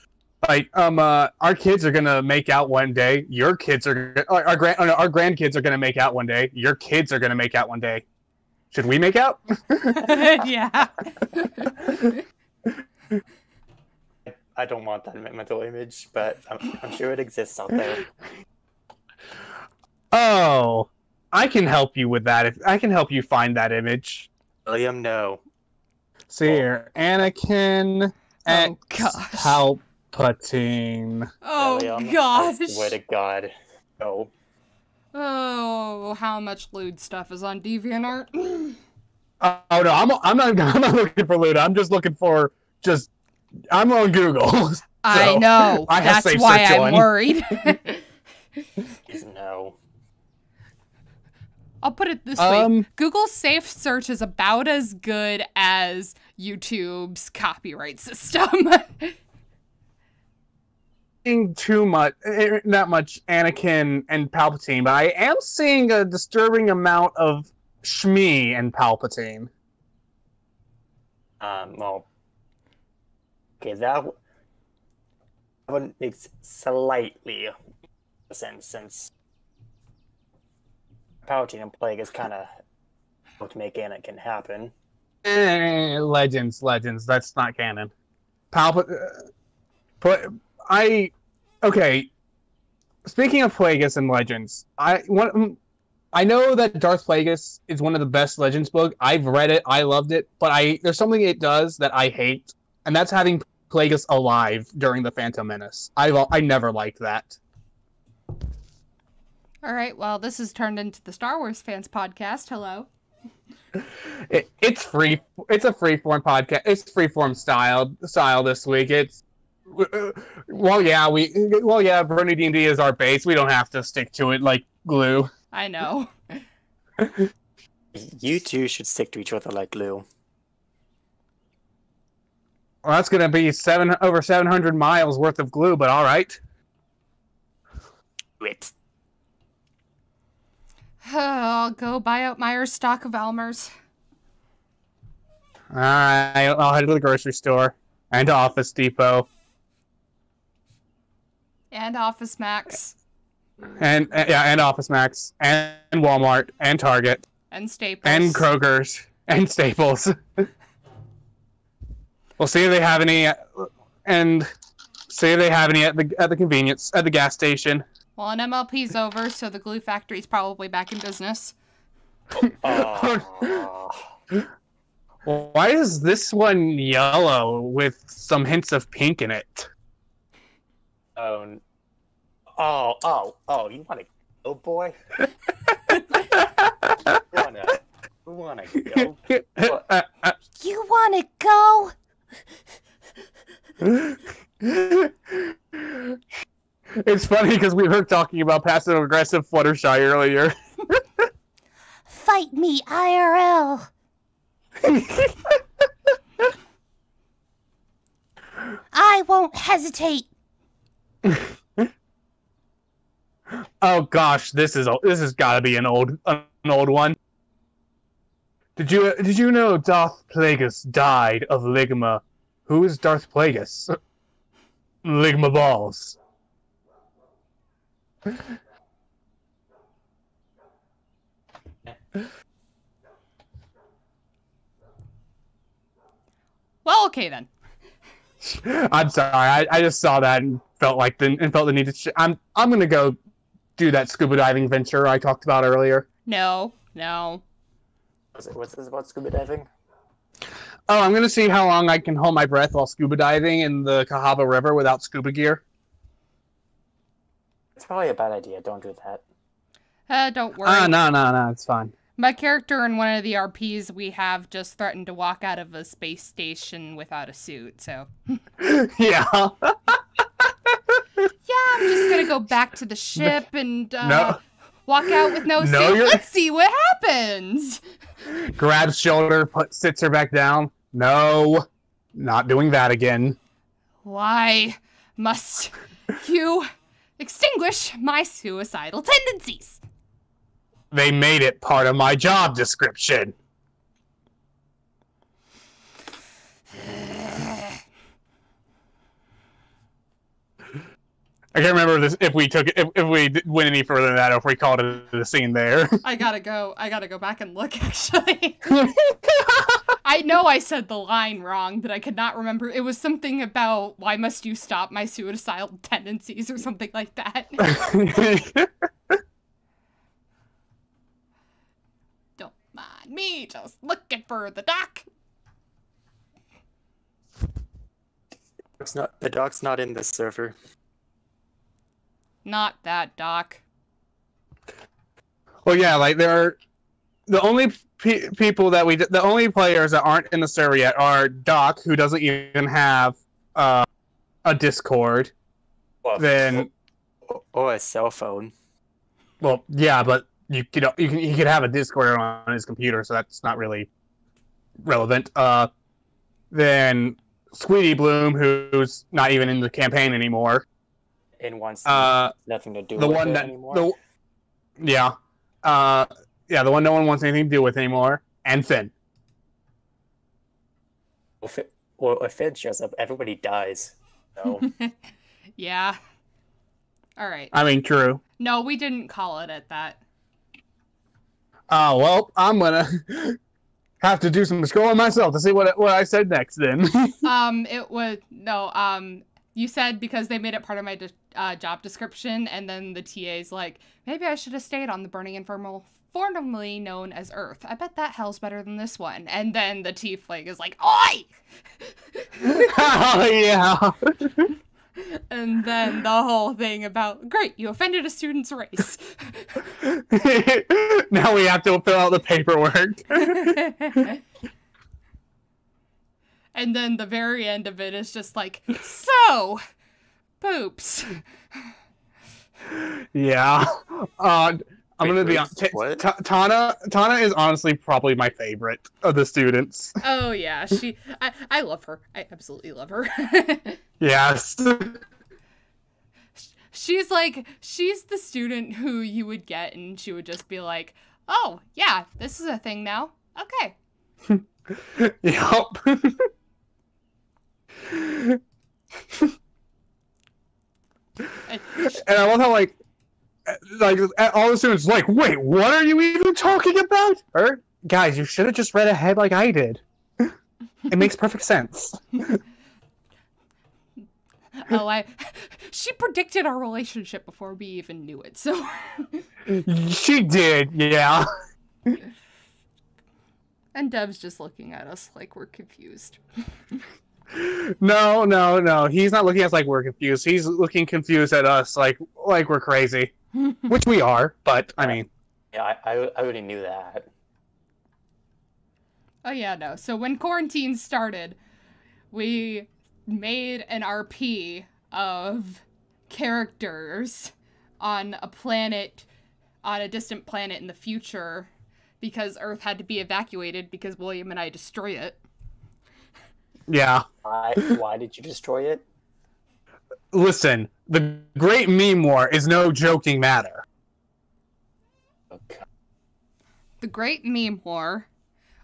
Like, our kids are gonna make out one day. Your kids are our grandkids are gonna make out one day. Your kids are gonna make out one day. Should we make out? Yeah. I don't want that mental image, but I'm sure it exists out there. Oh, I can help you with that. I can help you find that image. William, no. See here, Anakin Oh, X gosh. Palpatine. Oh, William, gosh. I swear to God, no. Oh, how much lewd stuff is on DeviantArt? Oh no, I'm not looking for loot. I'm just looking for I'm on Google. So I know. That's why I'm worried. No. I'll put it this way. Google's safe search is about as good as YouTube's copyright system. Too much, not much Anakin and Palpatine, but I am seeing a disturbing amount of Shmi and Palpatine. Well, okay, that one makes slightly sense since Palpatine and Plague is kind of what to make Anakin happen. Legends. That's not canon. Okay. Speaking of Plagueis and Legends, I know that Darth Plagueis is one of the best Legends book. I've read it, I loved it, but there's something it does that I hate, and that's having Plagueis alive during the Phantom Menace. I never liked that. All right, well, this has turned into the Star Wars fans podcast. Hello. It's free. It's a freeform podcast. It's freeform style this week. It's Brony D&D is our base. We don't have to stick to it like glue. I know. You two should stick to each other like glue. Well, that's gonna be over 700 miles worth of glue, but all right. Wait. I'll go buy out Meyer's stock of Elmer's. All right, I'll head to the grocery store and to Office Depot. And Office Max. And Office Max and Walmart and Target and Staples and Kroger's and Staples. We'll see if they have any, and see if they have any at the gas station. Well, an MLP's over, so the glue factory's probably back in business. Why is this one yellow with some hints of pink in it? You want to go, boy? You wanna go? You wanna go? It's funny because we were talking about passive-aggressive Fluttershy earlier. Fight me, IRL. I won't hesitate. Oh gosh, this has got to be an old one. Did you know Darth Plagueis died of Ligma? Who is Darth Plagueis? Ligma balls. Well, okay then. I'm sorry. I just saw that and felt the need to. I'm gonna go do that scuba diving venture I talked about earlier. No. What's this about scuba diving? Oh, I'm gonna see how long I can hold my breath while scuba diving in the Cahaba River without scuba gear. It's probably a bad idea. Don't do that. Don't worry. No, it's fine. My character in one of the RPs we have just threatened to walk out of a space station without a suit, so... Yeah. Yeah, I'm just gonna go back to the ship and, walk out with no suit. Let's see what happens! Grabs shoulder, sits her back down. No, not doing that again. Why must you extinguish my suicidal tendencies? They made it part of my job description. I can't remember if we went any further than that, or if we called it a scene there. I gotta go back and look, actually. I know I said the line wrong, but I could not remember. It was something about, why must you stop my suicidal tendencies, or something like that. Don't mind me, just looking for the doc. The doc's not in the server. Not that doc. Well, yeah, like the only people that the only players that aren't in the server yet are Doc, who doesn't even have a Discord. Or a cell phone. Well, yeah, but he could have a Discord on his computer, so that's not really relevant. Then Sweetie Bloom, who's not even in the campaign anymore, and wants nothing to do with it anymore. The one no one wants anything to do with anymore, and Finn. Well, if Finn shows up, everybody dies. So. Yeah. All right. I mean, true. No, we didn't call it at that. Oh, well, I'm gonna have to do some scrolling myself to see what I said next then. You said because they made it part of my job description, and then the TA's like, maybe I should have stayed on the Burning Infernal, formerly known as Earth. I bet that hell's better than this one. And then the Tiefling is like, oi! Oh, yeah. And then the whole thing about, great, you offended a student's race. Now we have to fill out the paperwork. And then the very end of it is just like, so, poops. Yeah. I'm gonna be honest. Tana is honestly probably my favorite of the students. Oh yeah, I love her. I absolutely love her. Yes. She's the student who you would get and she would just be like, oh yeah, this is a thing now. Okay. Yup. And I love how like all the students like, wait, what are you even talking about? Guys, you should have just read ahead like I did. It makes perfect sense. She predicted our relationship before we even knew it, so. She did, yeah. And Dev's just looking at us like we're confused. No. He's not looking at us like we're confused. He's looking confused at us like we're crazy. Which we are, but I mean. Yeah, I already knew that. Oh yeah, no. So when quarantine started, we made an RP of characters on a distant planet in the future because Earth had to be evacuated because William and I destroyed it. Yeah. Why did you destroy it? Listen, the Great Meme War is no joking matter. Okay. The Great Meme War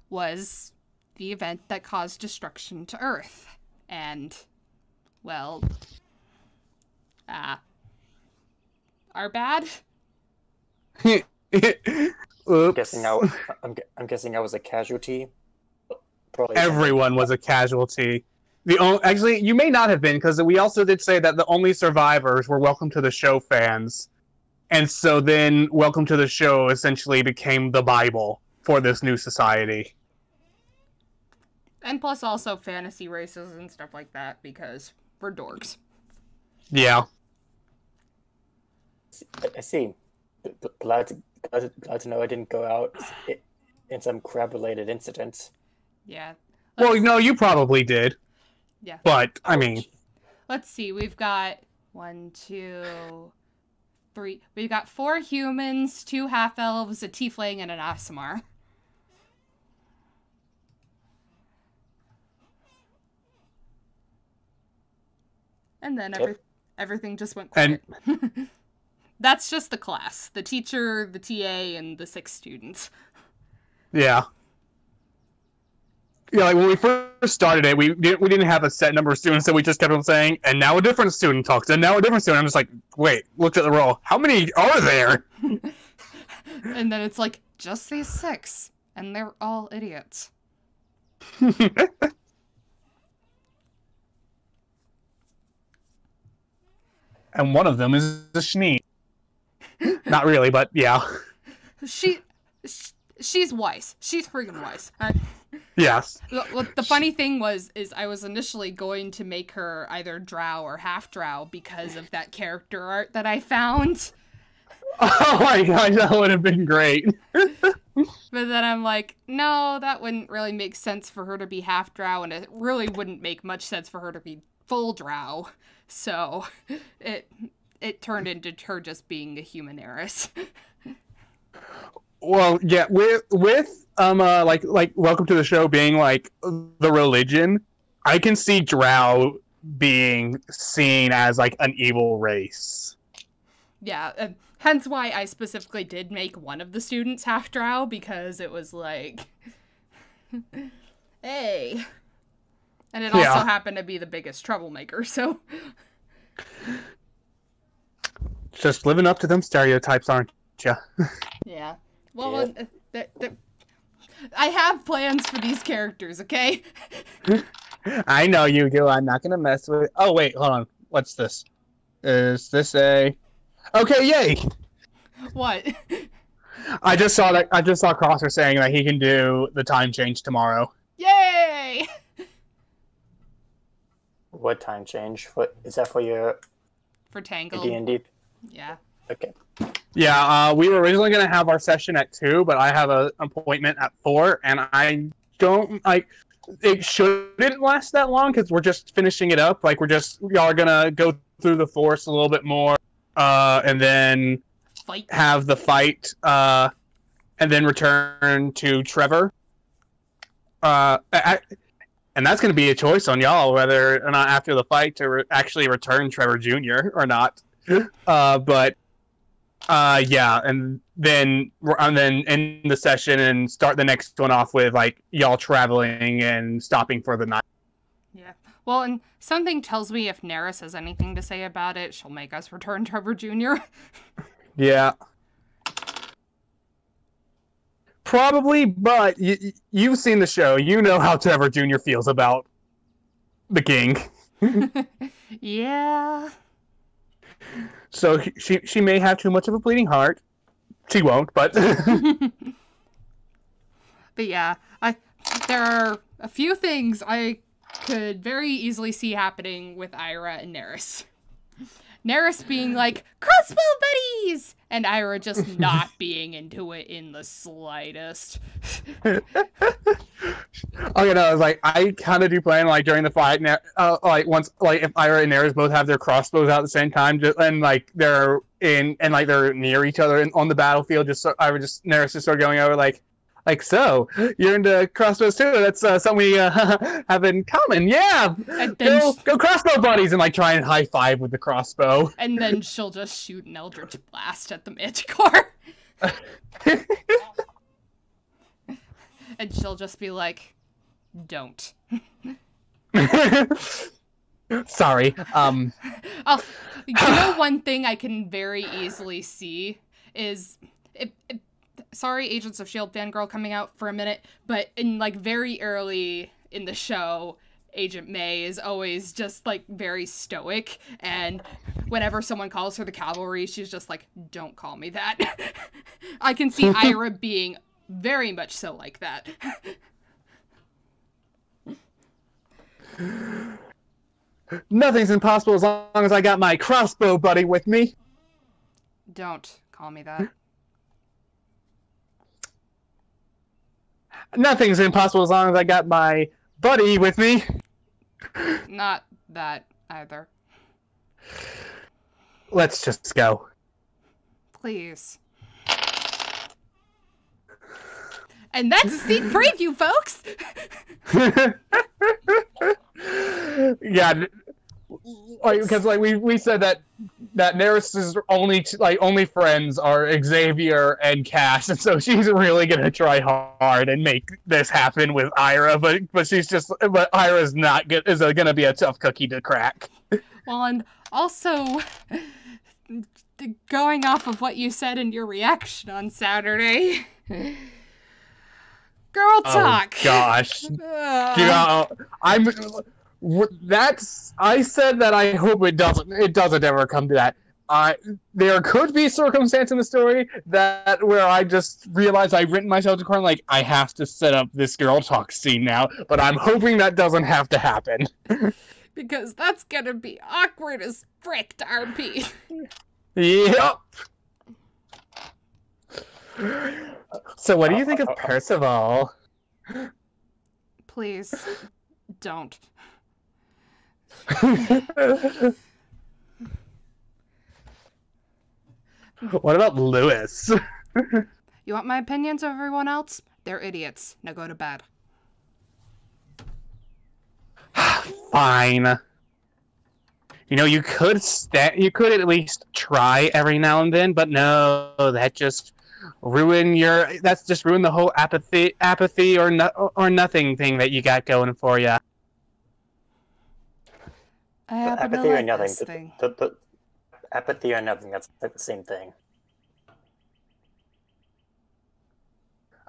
was the event that caused destruction to Earth. And, well, our bad? I'm guessing I was a casualty. Probably everyone was a casualty. Actually, you may not have been, because we also did say that the only survivors were Welcome to the Show fans. And so then Welcome to the Show essentially became the Bible for this new society. And plus also fantasy races and stuff like that, because we're dorks. Yeah. I see. Glad to know I didn't go out in some crab-related incident. Yeah. Well, no, you probably did. Yeah. But, I mean... Let's see, we've got 1, 2, 3... We've got 4 humans, 2 half-elves, a tiefling, and an Aasimar. And then everything just went quiet. That's just the class. The teacher, the TA, and the 6 students. Yeah. Yeah, like when we first started it, we didn't have a set number of students, so we just kept on saying, and now a different student talks, and now a different student. I'm just like, wait, looked at the roll. How many are there? And then it's like, just these 6, and they're all idiots. And one of them is a Schnee. Not really, but yeah. She's wise. She's friggin' wise. Yes. The funny thing is I was initially going to make her either drow or half drow because of that character art that I found. Oh my gosh, that would have been great. But then I'm like, no, that wouldn't really make sense for her to be half drow, and it really wouldn't make much sense for her to be full drow. So it turned into her just being a human heiress. Well, yeah, with like Welcome to the Show being like the religion, I can see drow being seen as like an evil race. Yeah, hence why I specifically did make one of the students half drow, because it was like, hey. And it also happened to be the biggest troublemaker, so. Just living up to them stereotypes, aren't you? Yeah. Well, I have plans for these characters, okay? I know you do. I'm not gonna mess with. Oh wait, hold on. What's this? Is this a? Okay, yay! What? I just saw that. I just saw Crosser saying that he can do the time change tomorrow. Yay! What time change? What is that for your? For Tangled. D&D. Yeah. Okay. Yeah, we were originally gonna have our session at 2, but I have an appointment at 4, and I don't like. It shouldn't last that long because we're just finishing it up. Like y'all are gonna go through the Force a little bit more, and then have the fight, and then return to Trevor. And that's gonna be a choice on y'all whether or not after the fight to actually return Trevor Jr. or not. Yeah, and then end the session and start the next one off with like y'all traveling and stopping for the night. Yeah. Well, and something tells me if Neris has anything to say about it, she'll make us return Trevor Jr. Yeah. Probably, but you've seen the show. You know how Trevor Jr. feels about the king. Yeah. So she may have too much of a bleeding heart. She won't, but... But yeah, there are a few things I could very easily see happening with Ira and Neris. Neris being like, crossbow buddies! And Ira just not being into it in the slightest. Okay, no, like I kind of do plan like during the fight, like once, like if Ira and Neris both have their crossbows out at the same time, and like they're near each other on the battlefield, Neris just start going over like so you're into crossbows too. That's something we have in common. Yeah, go crossbow buddies, and like try and high five with the crossbow. And then she'll just shoot an Eldritch Blast at the Manticore. And she'll just be like, don't. Sorry. Oh, you know, one thing I can very easily see is sorry, Agents of S.H.I.E.L.D. fangirl coming out for a minute, but in like very early in the show, Agent May is always just like very stoic, and whenever someone calls her the cavalry, she's just like, don't call me that. I can see Ira being very much so like that. Nothing's impossible as long as I got my crossbow buddy with me. Don't call me that. Nothing's impossible as long as I got my buddy with me. Not that either. Let's just go. Please. And that's a sneak preview, folks! Yeah, because like we said that Neris's only friends are Xavier and Cass, and so she's really gonna try hard and make this happen with Ira, but Ira's gonna be a tough cookie to crack. Well, and also, going off of what you said in your reaction on Saturday, girl talk. Oh gosh, I said that I hope it doesn't ever come to that. There could be circumstance in the story where I just realized I've written myself to corner, like I have to set up this girl talk scene now, but I'm hoping that doesn't have to happen. Because that's gonna be awkward as frick to RP. Yep. So what do you think of Percival? Please, don't. What about Lewis? You want my opinions of everyone else? They're idiots. Now go to bed. Fine. You know, you could at least try every now and then, but no, that's just ruin the whole apathy or nothing thing that you got going for you. I happen Apathy to or like nothing. this thing. Apathy or nothing. That's like the same thing.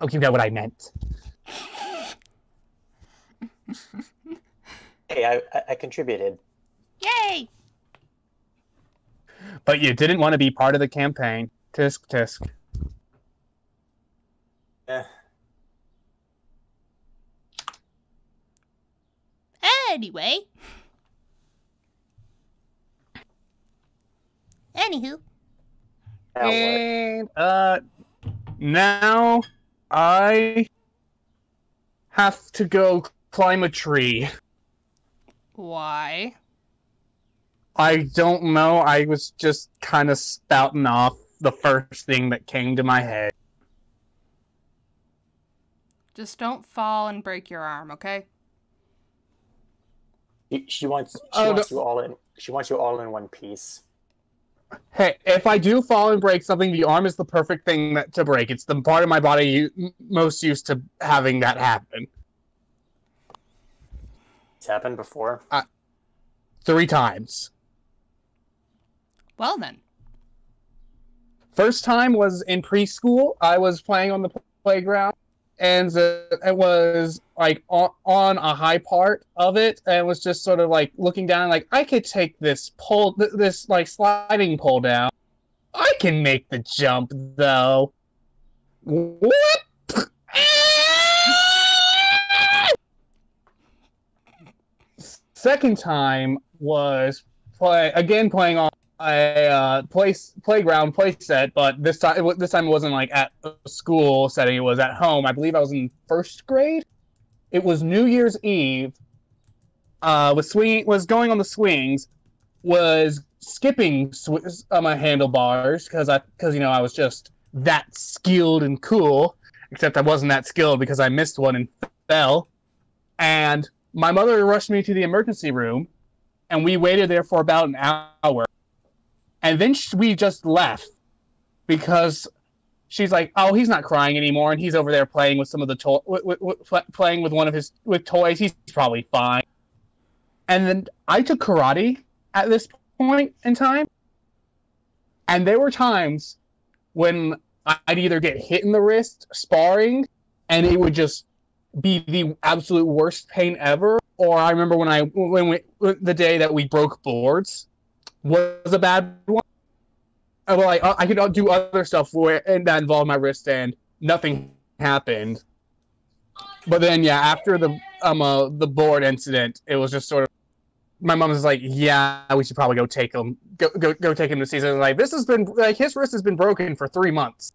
Oh, you know what I meant. Hey, I contributed. Yay! But you didn't want to be part of the campaign. Tisk, tisk. Eh. Anyway. Anywho. And now I have to go climb a tree. Why? I don't know. I was just kind of spouting off the first thing that came to my head. Just don't fall and break your arm, okay? She wants you all in. She wants you all in one piece. Hey, if I do fall and break something, the arm is the perfect thing to break. It's the part of my body most used to having that happen. It's happened before. 3 times. Well then. First time was in preschool. I was playing on the playground, and it was like on a high part of it, and it was just sort of like looking down, like I could take this this like sliding pole down. I can make the jump though. What? Second time was playing on a playground playset, but this time it wasn't like at a school setting. It was at home. I believe I was in 1st grade. It was New Year's Eve. Was going on the swings, was skipping my handlebars because I was just that skilled and cool. Except I wasn't that skilled because I missed one and fell. And my mother rushed me to the emergency room, and we waited there for about an hour. And then we just left because she's like, "Oh, he's not crying anymore, and he's over there playing with some of the playing with one of his toys. He's probably fine." And then I took karate at this point in time, and there were times when I'd either get hit in the wrist sparring, and it would just be the absolute worst pain ever. Or I remember the day that we broke boards was a bad one. I could do other stuff that involved my wrist, and nothing happened. But then, yeah, after the board incident, it was just sort of my mom was like, "Yeah, we should probably go take him to Caesar." Like, this has been like his wrist has been broken for 3 months.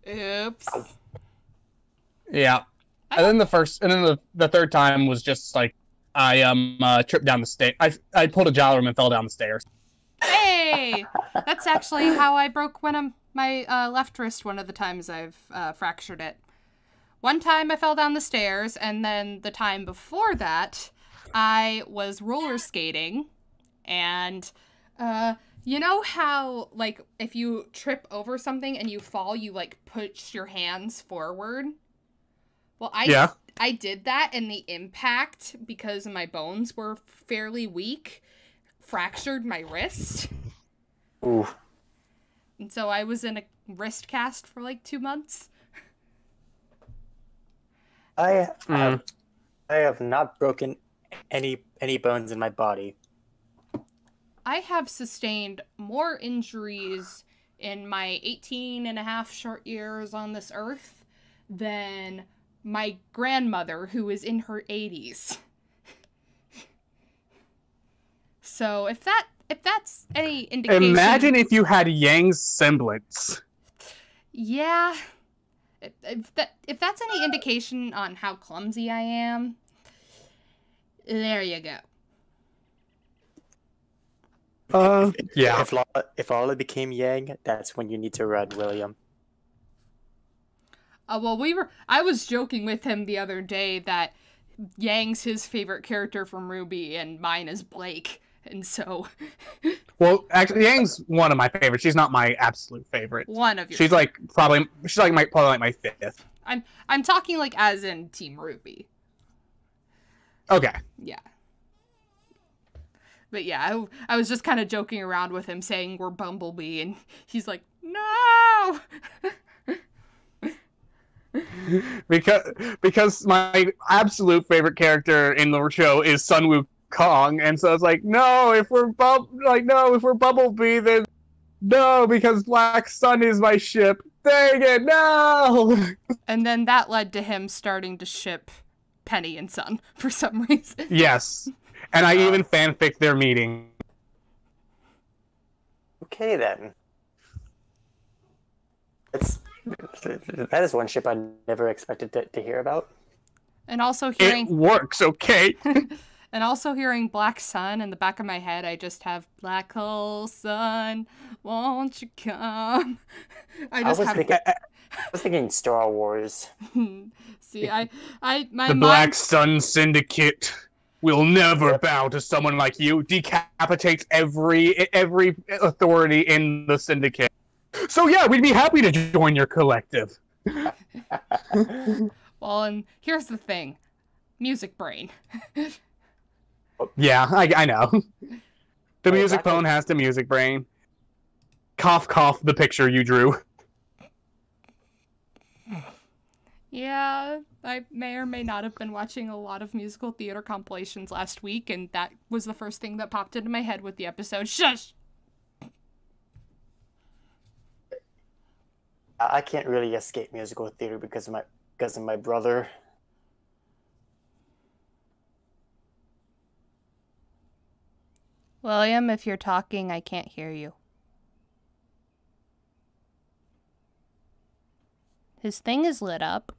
Oops. Yeah, and then the third time was just like I tripped down the stairs. I pulled a jolly and fell down the stairs. Hey, that's actually how I broke my left wrist one of the times I've fractured it. One time I fell down the stairs, and then the time before that, I was roller skating, and you know how, like, if you trip over something and you fall, you, like, push your hands forward? Well, I did that, and the impact, because my bones were fairly weak, fractured my wrist. Ooh. And so I was in a wrist cast for, like, 2 months. I have not broken any bones in my body. I have sustained more injuries in my 18 and a half short years on this earth than my grandmother, who is in her 80s. So if if that's any indication... Imagine if you had Yang's semblance. Yeah. If that's any indication on how clumsy I am, there you go. Yeah. If Lala became Yang, that's when you need to run, William. Well, I was joking with him the other day that Yang's his favorite character from Ruby and mine is Blake, and so... Well, actually, Yang's one of my favorites. She's not my absolute favorite. One of your She's favorites. probably my fifth. I'm talking like as in Team Ruby. Okay. Yeah. But yeah, I was just kind of joking around with him saying we're Bumblebee, and he's like, no! because my absolute favorite character in the show is Sun Wukong, and so it's like, no, if we're Bumblebee, then no, because Black Sun is my ship. Dang it, no! And then that led to him starting to ship Penny and Sun for some reason. Yes. And I even fanfic their meeting. Okay, then. That is one ship I never expected to hear about. And also hearing... It works, okay? And also hearing Black Sun in the back of my head, I just have Black Hole Sun, won't you come? I was thinking Star Wars. See, my The Black Sun Syndicate will never bow to someone like you. Decapitates every authority in the syndicate. So yeah, we'd be happy to join your collective. Well, and here's the thing. Music brain. Yeah, I know. The music phone has the music brain. Cough, cough, the picture you drew. Yeah, I may or may not have been watching a lot of musical theater compilations last week, and that was the first thing that popped into my head with the episode. Shush! I can't really escape musical theater because of my brother. William, if you're talking, I can't hear you. His thing is lit up.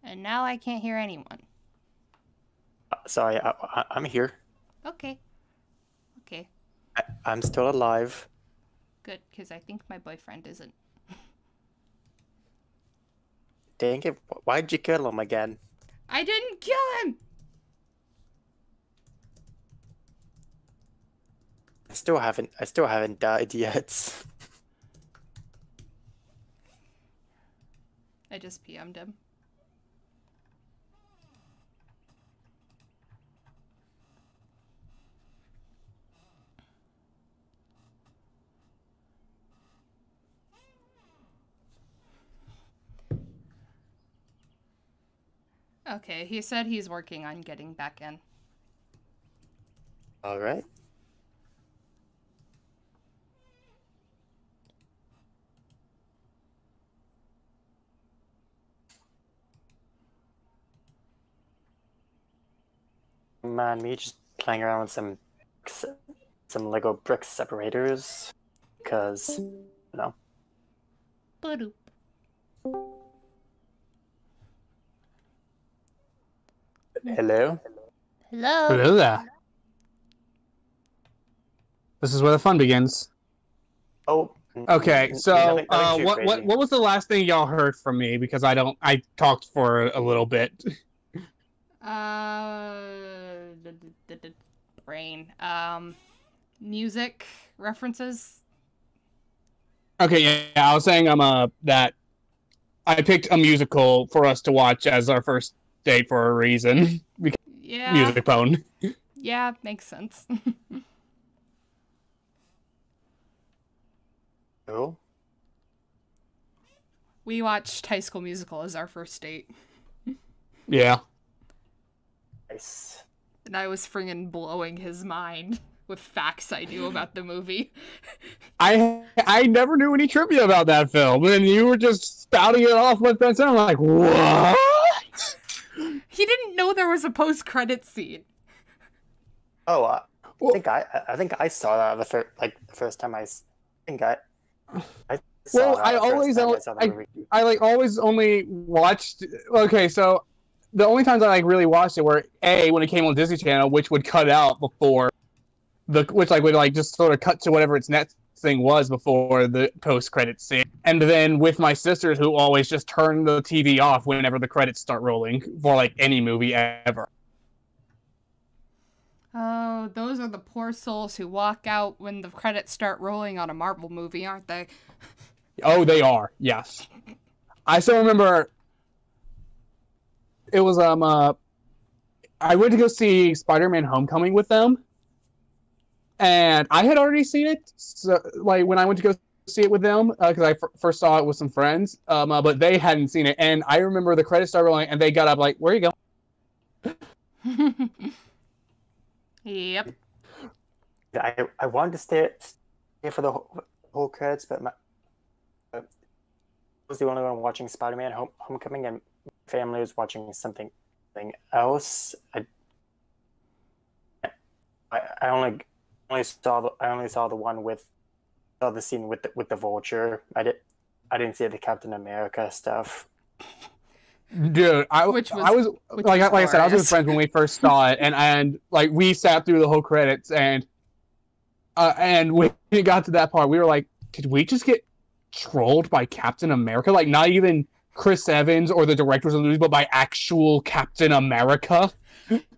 And now I can't hear anyone. Sorry, I'm here. Okay. Okay. I'm still alive. Good, because I think my boyfriend isn't. Dang it, why'd you kill him again? I didn't kill him! I still haven't died yet. I just PM'd him. Okay, he said he's working on getting back in. All right. Man, me just playing around with some Lego brick separators, because, you know. Ba-doop. Hello? Hello? Hello there. This is where the fun begins. Oh. Okay, so nothing too crazy. what was the last thing y'all heard from me? Because I talked for a little bit. Brain. Music references. Okay, yeah, I was saying that I picked a musical for us to watch as our first date for a reason. Yeah. Music phone. Yeah, makes sense. Oh. We watched High School Musical as our first date. Yeah. Nice. And I was friggin' blowing his mind with facts I knew about the movie. I never knew any trivia about that film, and you were just spouting it off with that sound. I'm like, what? He didn't know there was a post-credit scene. Oh, I Well, think I saw that the first time I think I saw well, that I the first always time I saw the movie. I like always only watched. Okay, so the only times I like really watched it were when it came on Disney Channel, which would cut out before which like would like just sort of cut to whatever its next thing was before the post credits scene, and then with my sisters who always just turn the TV off whenever the credits start rolling for like any movie ever. Oh, those are the poor souls who walk out when the credits start rolling on a Marvel movie, aren't they? Oh, they are. Yes, I still remember. It was I went to go see Spider-Man: Homecoming with them, and I had already seen it. So, like when I went to go see it with them, because I first saw it with some friends, but they hadn't seen it, and I remember the credits started rolling, and they got up like, "Where are you going?" Yep. I wanted to stay for the whole credits, but I was the only one watching Spider-Man: Homecoming, and my family was watching something else. I only saw the one saw the scene with the Vulture. I didn't see the Captain America stuff. Dude, I was like I said, I was with friends when we first saw it, and like we sat through the whole credits, and when we got to that part, we were like, did we just get trolled by Captain America? Like, not even Chris Evans or the directors of the movie, but by actual Captain America?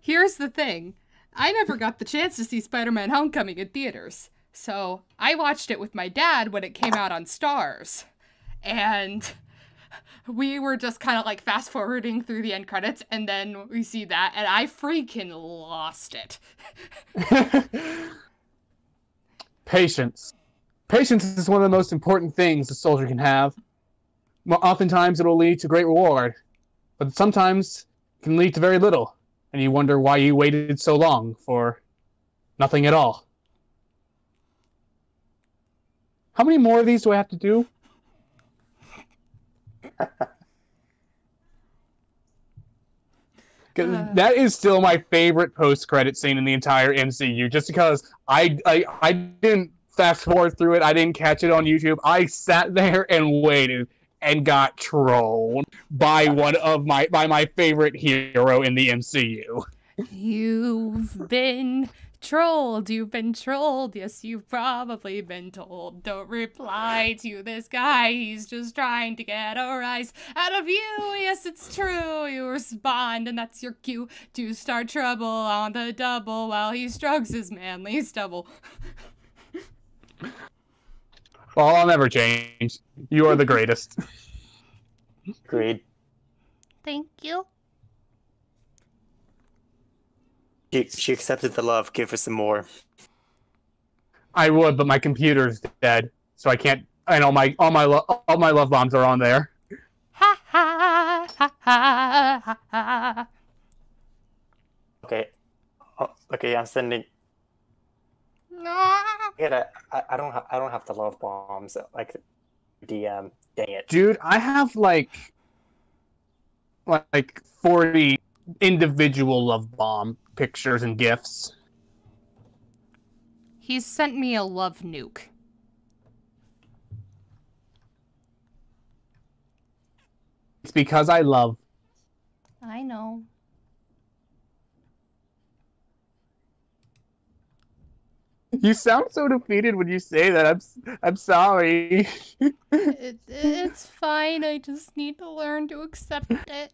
Here's the thing. I never got the chance to see Spider-Man: Homecoming in theaters, so I watched it with my dad when it came out on Stars, and we were just kind of like fast forwarding through the end credits, and then we see that, and I freaking lost it. Patience. Patience is one of the most important things a soldier can have. Oftentimes it will lead to great reward, but sometimes it can lead to very little, and you wonder why you waited so long for nothing at all. How many more of these do I have to do? That is still my favorite post-credit scene in the entire MCU, just because I didn't fast forward through it, I didn't catch it on YouTube. I sat there and waited and got trolled by my favorite hero in the MCU. You've been trolled. You've been trolled. Yes, you've probably been told. Don't reply to this guy. He's just trying to get a rise out of you. Yes, it's true. You respond, and that's your cue to start trouble on the double while he strokes his manly stubble. Well, I'll never change. You are the greatest. Agreed. Thank you. She accepted the love. Give her some more. I would, but my computer's dead, so I can't. And all my love bombs are on there. Ha ha ha ha ha ha. Okay. Okay, I'm sending. I don't have the love bombs like DM. Dang it, dude! I have like 40 individual love bomb pictures and gifs. He's sent me a love nuke. It's because I love. I know. You sound so defeated when you say that. I'm sorry. It's fine. I just need to learn to accept it.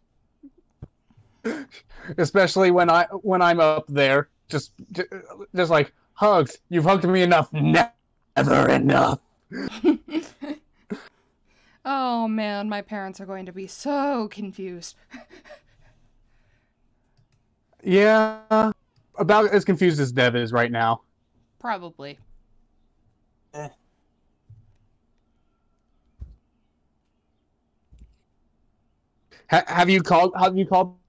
Especially when I'm up there, just like hugs. You've hugged me enough. Never enough. Oh man, my parents are going to be so confused. Yeah, about as confused as Dev is right now. Probably. Have you called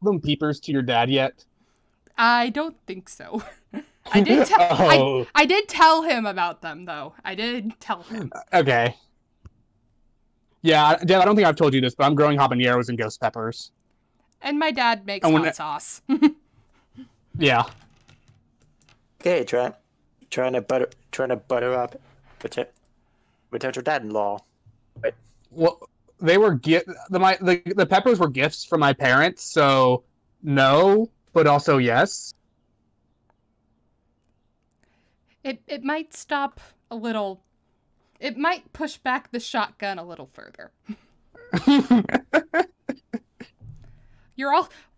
them peepers to your dad yet? I don't think so. I did I did tell him about them though. I did tell him. Okay. Yeah, Dev, I don't think I've told you this, but I'm growing habaneros and ghost peppers. And my dad makes hot sauce. Yeah. Okay, trying to butter up potential dad-in-law. But Well, they were the peppers were gifts from my parents, so no, but also yes. It might stop a little. It might push back the shotgun a little further.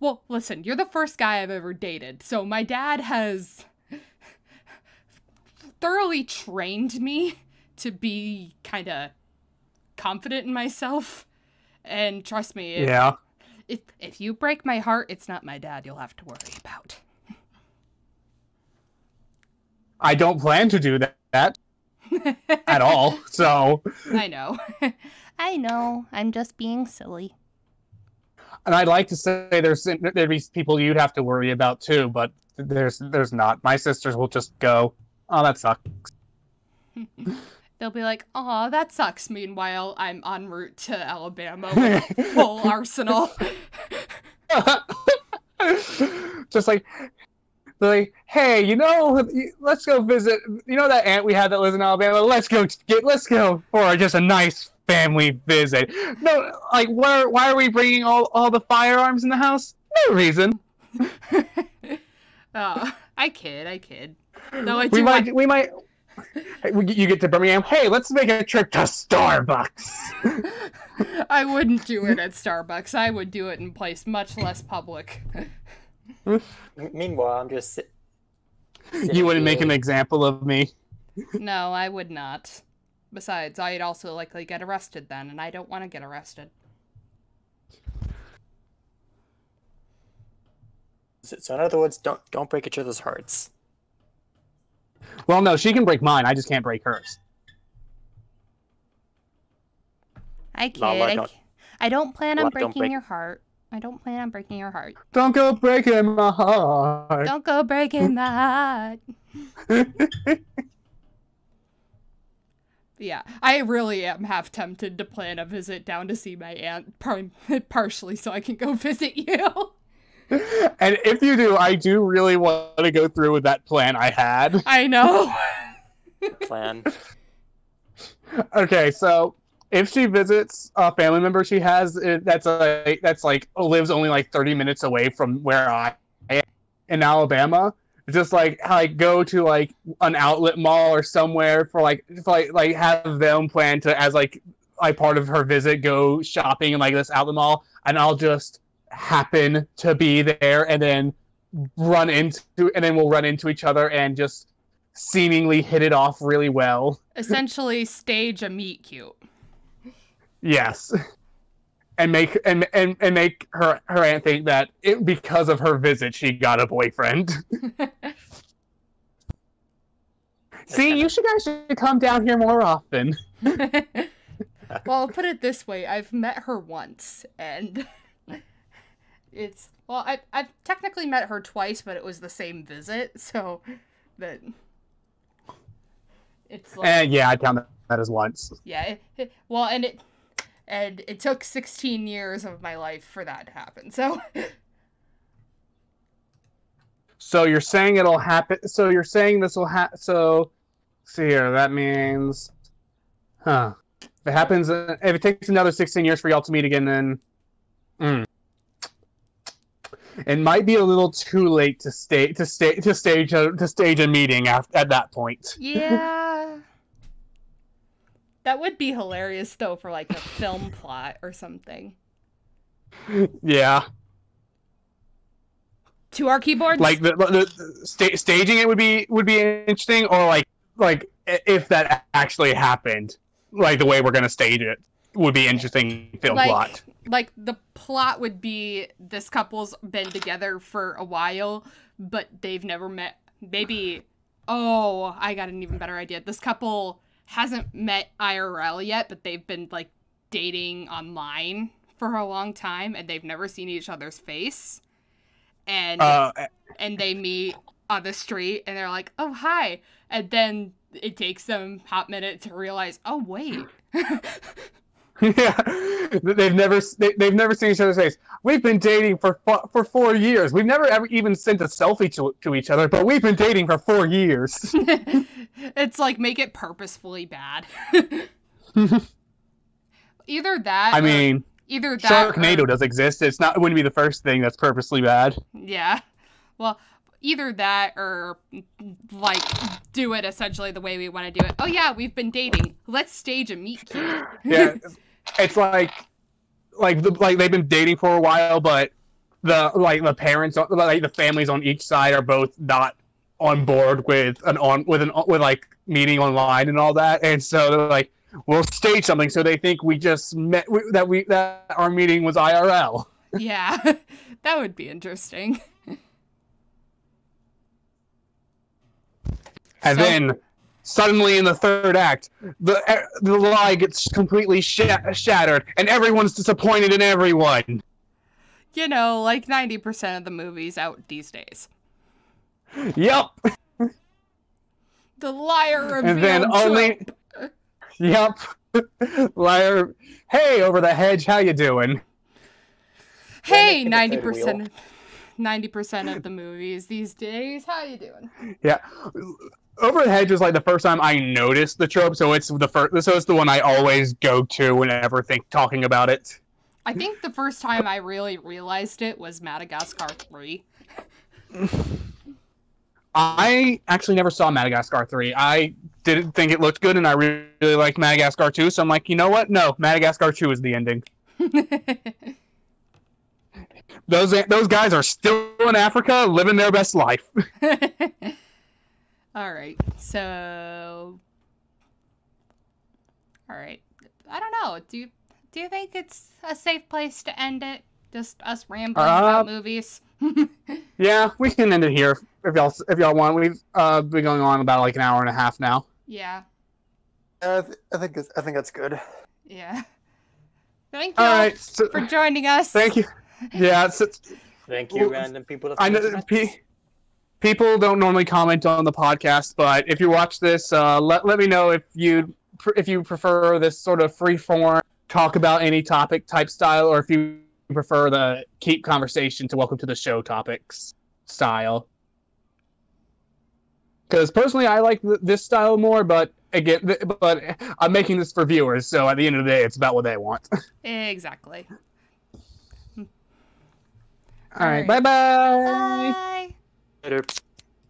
Well, listen, you're the first guy I've ever dated, so my dad has thoroughly trained me to be kind of confident in myself. And trust me, if you break my heart, it's not my dad you'll have to worry about. I don't plan to do that at all, so... I know. I know. I'm just being silly. And I'd like to say there'd be people you'd have to worry about too, but there's not. My sisters will just go, oh, that sucks. They'll be like, aw, that sucks. Meanwhile, I'm en route to Alabama with full arsenal. Just like, hey, let's go visit. You know that aunt we had that lives in Alabama? Let's go for just a nice family visit. No, like, why are we bringing all the firearms in the house? No reason. Oh, I kid. No, I we might. You get to Birmingham. Hey, let's make a trip to Starbucks. I wouldn't do it at Starbucks. I would do it in place much less public. Meanwhile, I'm just sitting You wouldn't make an example of me. No, I would not. Besides, I'd also likely get arrested then, and I don't want to get arrested. So in other words, don't break each other's hearts. Well, no, she can break mine. I just can't break hers. I kid. Lala, I don't plan on Lala, breaking your heart. I don't plan on breaking your heart. Don't go breaking my heart. Don't go breaking my heart. Yeah, I really am half tempted to plan a visit down to see my aunt, partially so I can go visit you. And if you do, I do really want to go through with that plan I had. I know. Plan. Okay, so if she visits a family member she has that's lives only like 30 minutes away from where I am in Alabama, just like go to like an outlet mall or somewhere for have them plan to as like part of her visit go shopping in like this outlet mall, and I'll just happen to be there and then we'll run into each other and just seemingly hit it off really well. Essentially stage a meet cute. Yes. And make her aunt think that because of her visit she got a boyfriend. See, you guys should come down here more often. Well, I'll put it this way, I've met her once, and I've technically met her twice, but it was the same visit, so that it's like... yeah, I count that as once. Yeah, and it took 16 years of my life for that to happen, so... So you're saying it'll happen, so you're saying this will happen, so... See here, that means... Huh. If it takes another 16 years for y'all to meet again, then... It might be a little too late to stage a meeting at that point. Yeah. That would be hilarious, though, for like a film plot or something. Yeah. To our keyboards. Like staging it would be interesting, or like if that actually happened, like the way we're gonna stage it would be interesting film plot. Like the plot would be this couple's been together for a while, but they've never met. Maybe, I got an even better idea. This couple hasn't met IRL yet, but they've been like dating online for a long time, and they've never seen each other's face. And they meet on the street, and they're like, "Oh, hi," and then it takes them a hot minute to realize, "Oh, wait." Yeah, they've never seen each other's face. We've been dating for 4 years. We've never ever even sent a selfie to each other, but we've been dating for 4 years. It's like make it purposefully bad. Either that. I mean, either that. Sharknado does exist. It wouldn't be the first thing that's purposely bad. Yeah. Well, either that or like do it essentially the way we want to do it. Oh yeah, we've been dating. Let's stage a meet cute. Yeah, it's like they've been dating for a while, but the parents, like the families on each side, are both not on board with like meeting online and all that, and so they're like, we'll stage something, so they think we just met, that our meeting was IRL. Yeah, that would be interesting. And then, suddenly in the third act, the lie gets completely shattered, and everyone's disappointed in everyone. You know, like 90% of the movies out these days. Yep. The liar revealed. And then only. Yep. Liar. Hey, over the hedge, how you doing? Hey, 90%. 90% of the movies these days. How you doing? Yeah. Over the Hedge was like the first time I noticed the trope, so it's the one I always go to whenever talking about it. I think the first time I really realized it was Madagascar 3. I actually never saw Madagascar 3. I didn't think it looked good, and I really liked Madagascar 2, so I'm like, you know what? No, Madagascar 2 is the ending. Those guys are still in Africa, living their best life. Alright, so... Alright, I don't know, do you think it's a safe place to end it? Just us rambling about movies? Yeah, we can end it here if y'all want. We've been going on about like an hour and a half now. Yeah. I think that's good. Yeah. Thank you for joining us. Thank you. Yeah. Thank you, random people. I know people don't normally comment on the podcast, but if you watch this, let me know if you prefer this sort of free form, talk about any topic type style, or if you prefer the keep conversation to welcome to the show topics style. Because personally, I like this style more, but again, I'm making this for viewers, so at the end of the day, it's about what they want. Exactly. All right. Bye-bye. Bye. Later.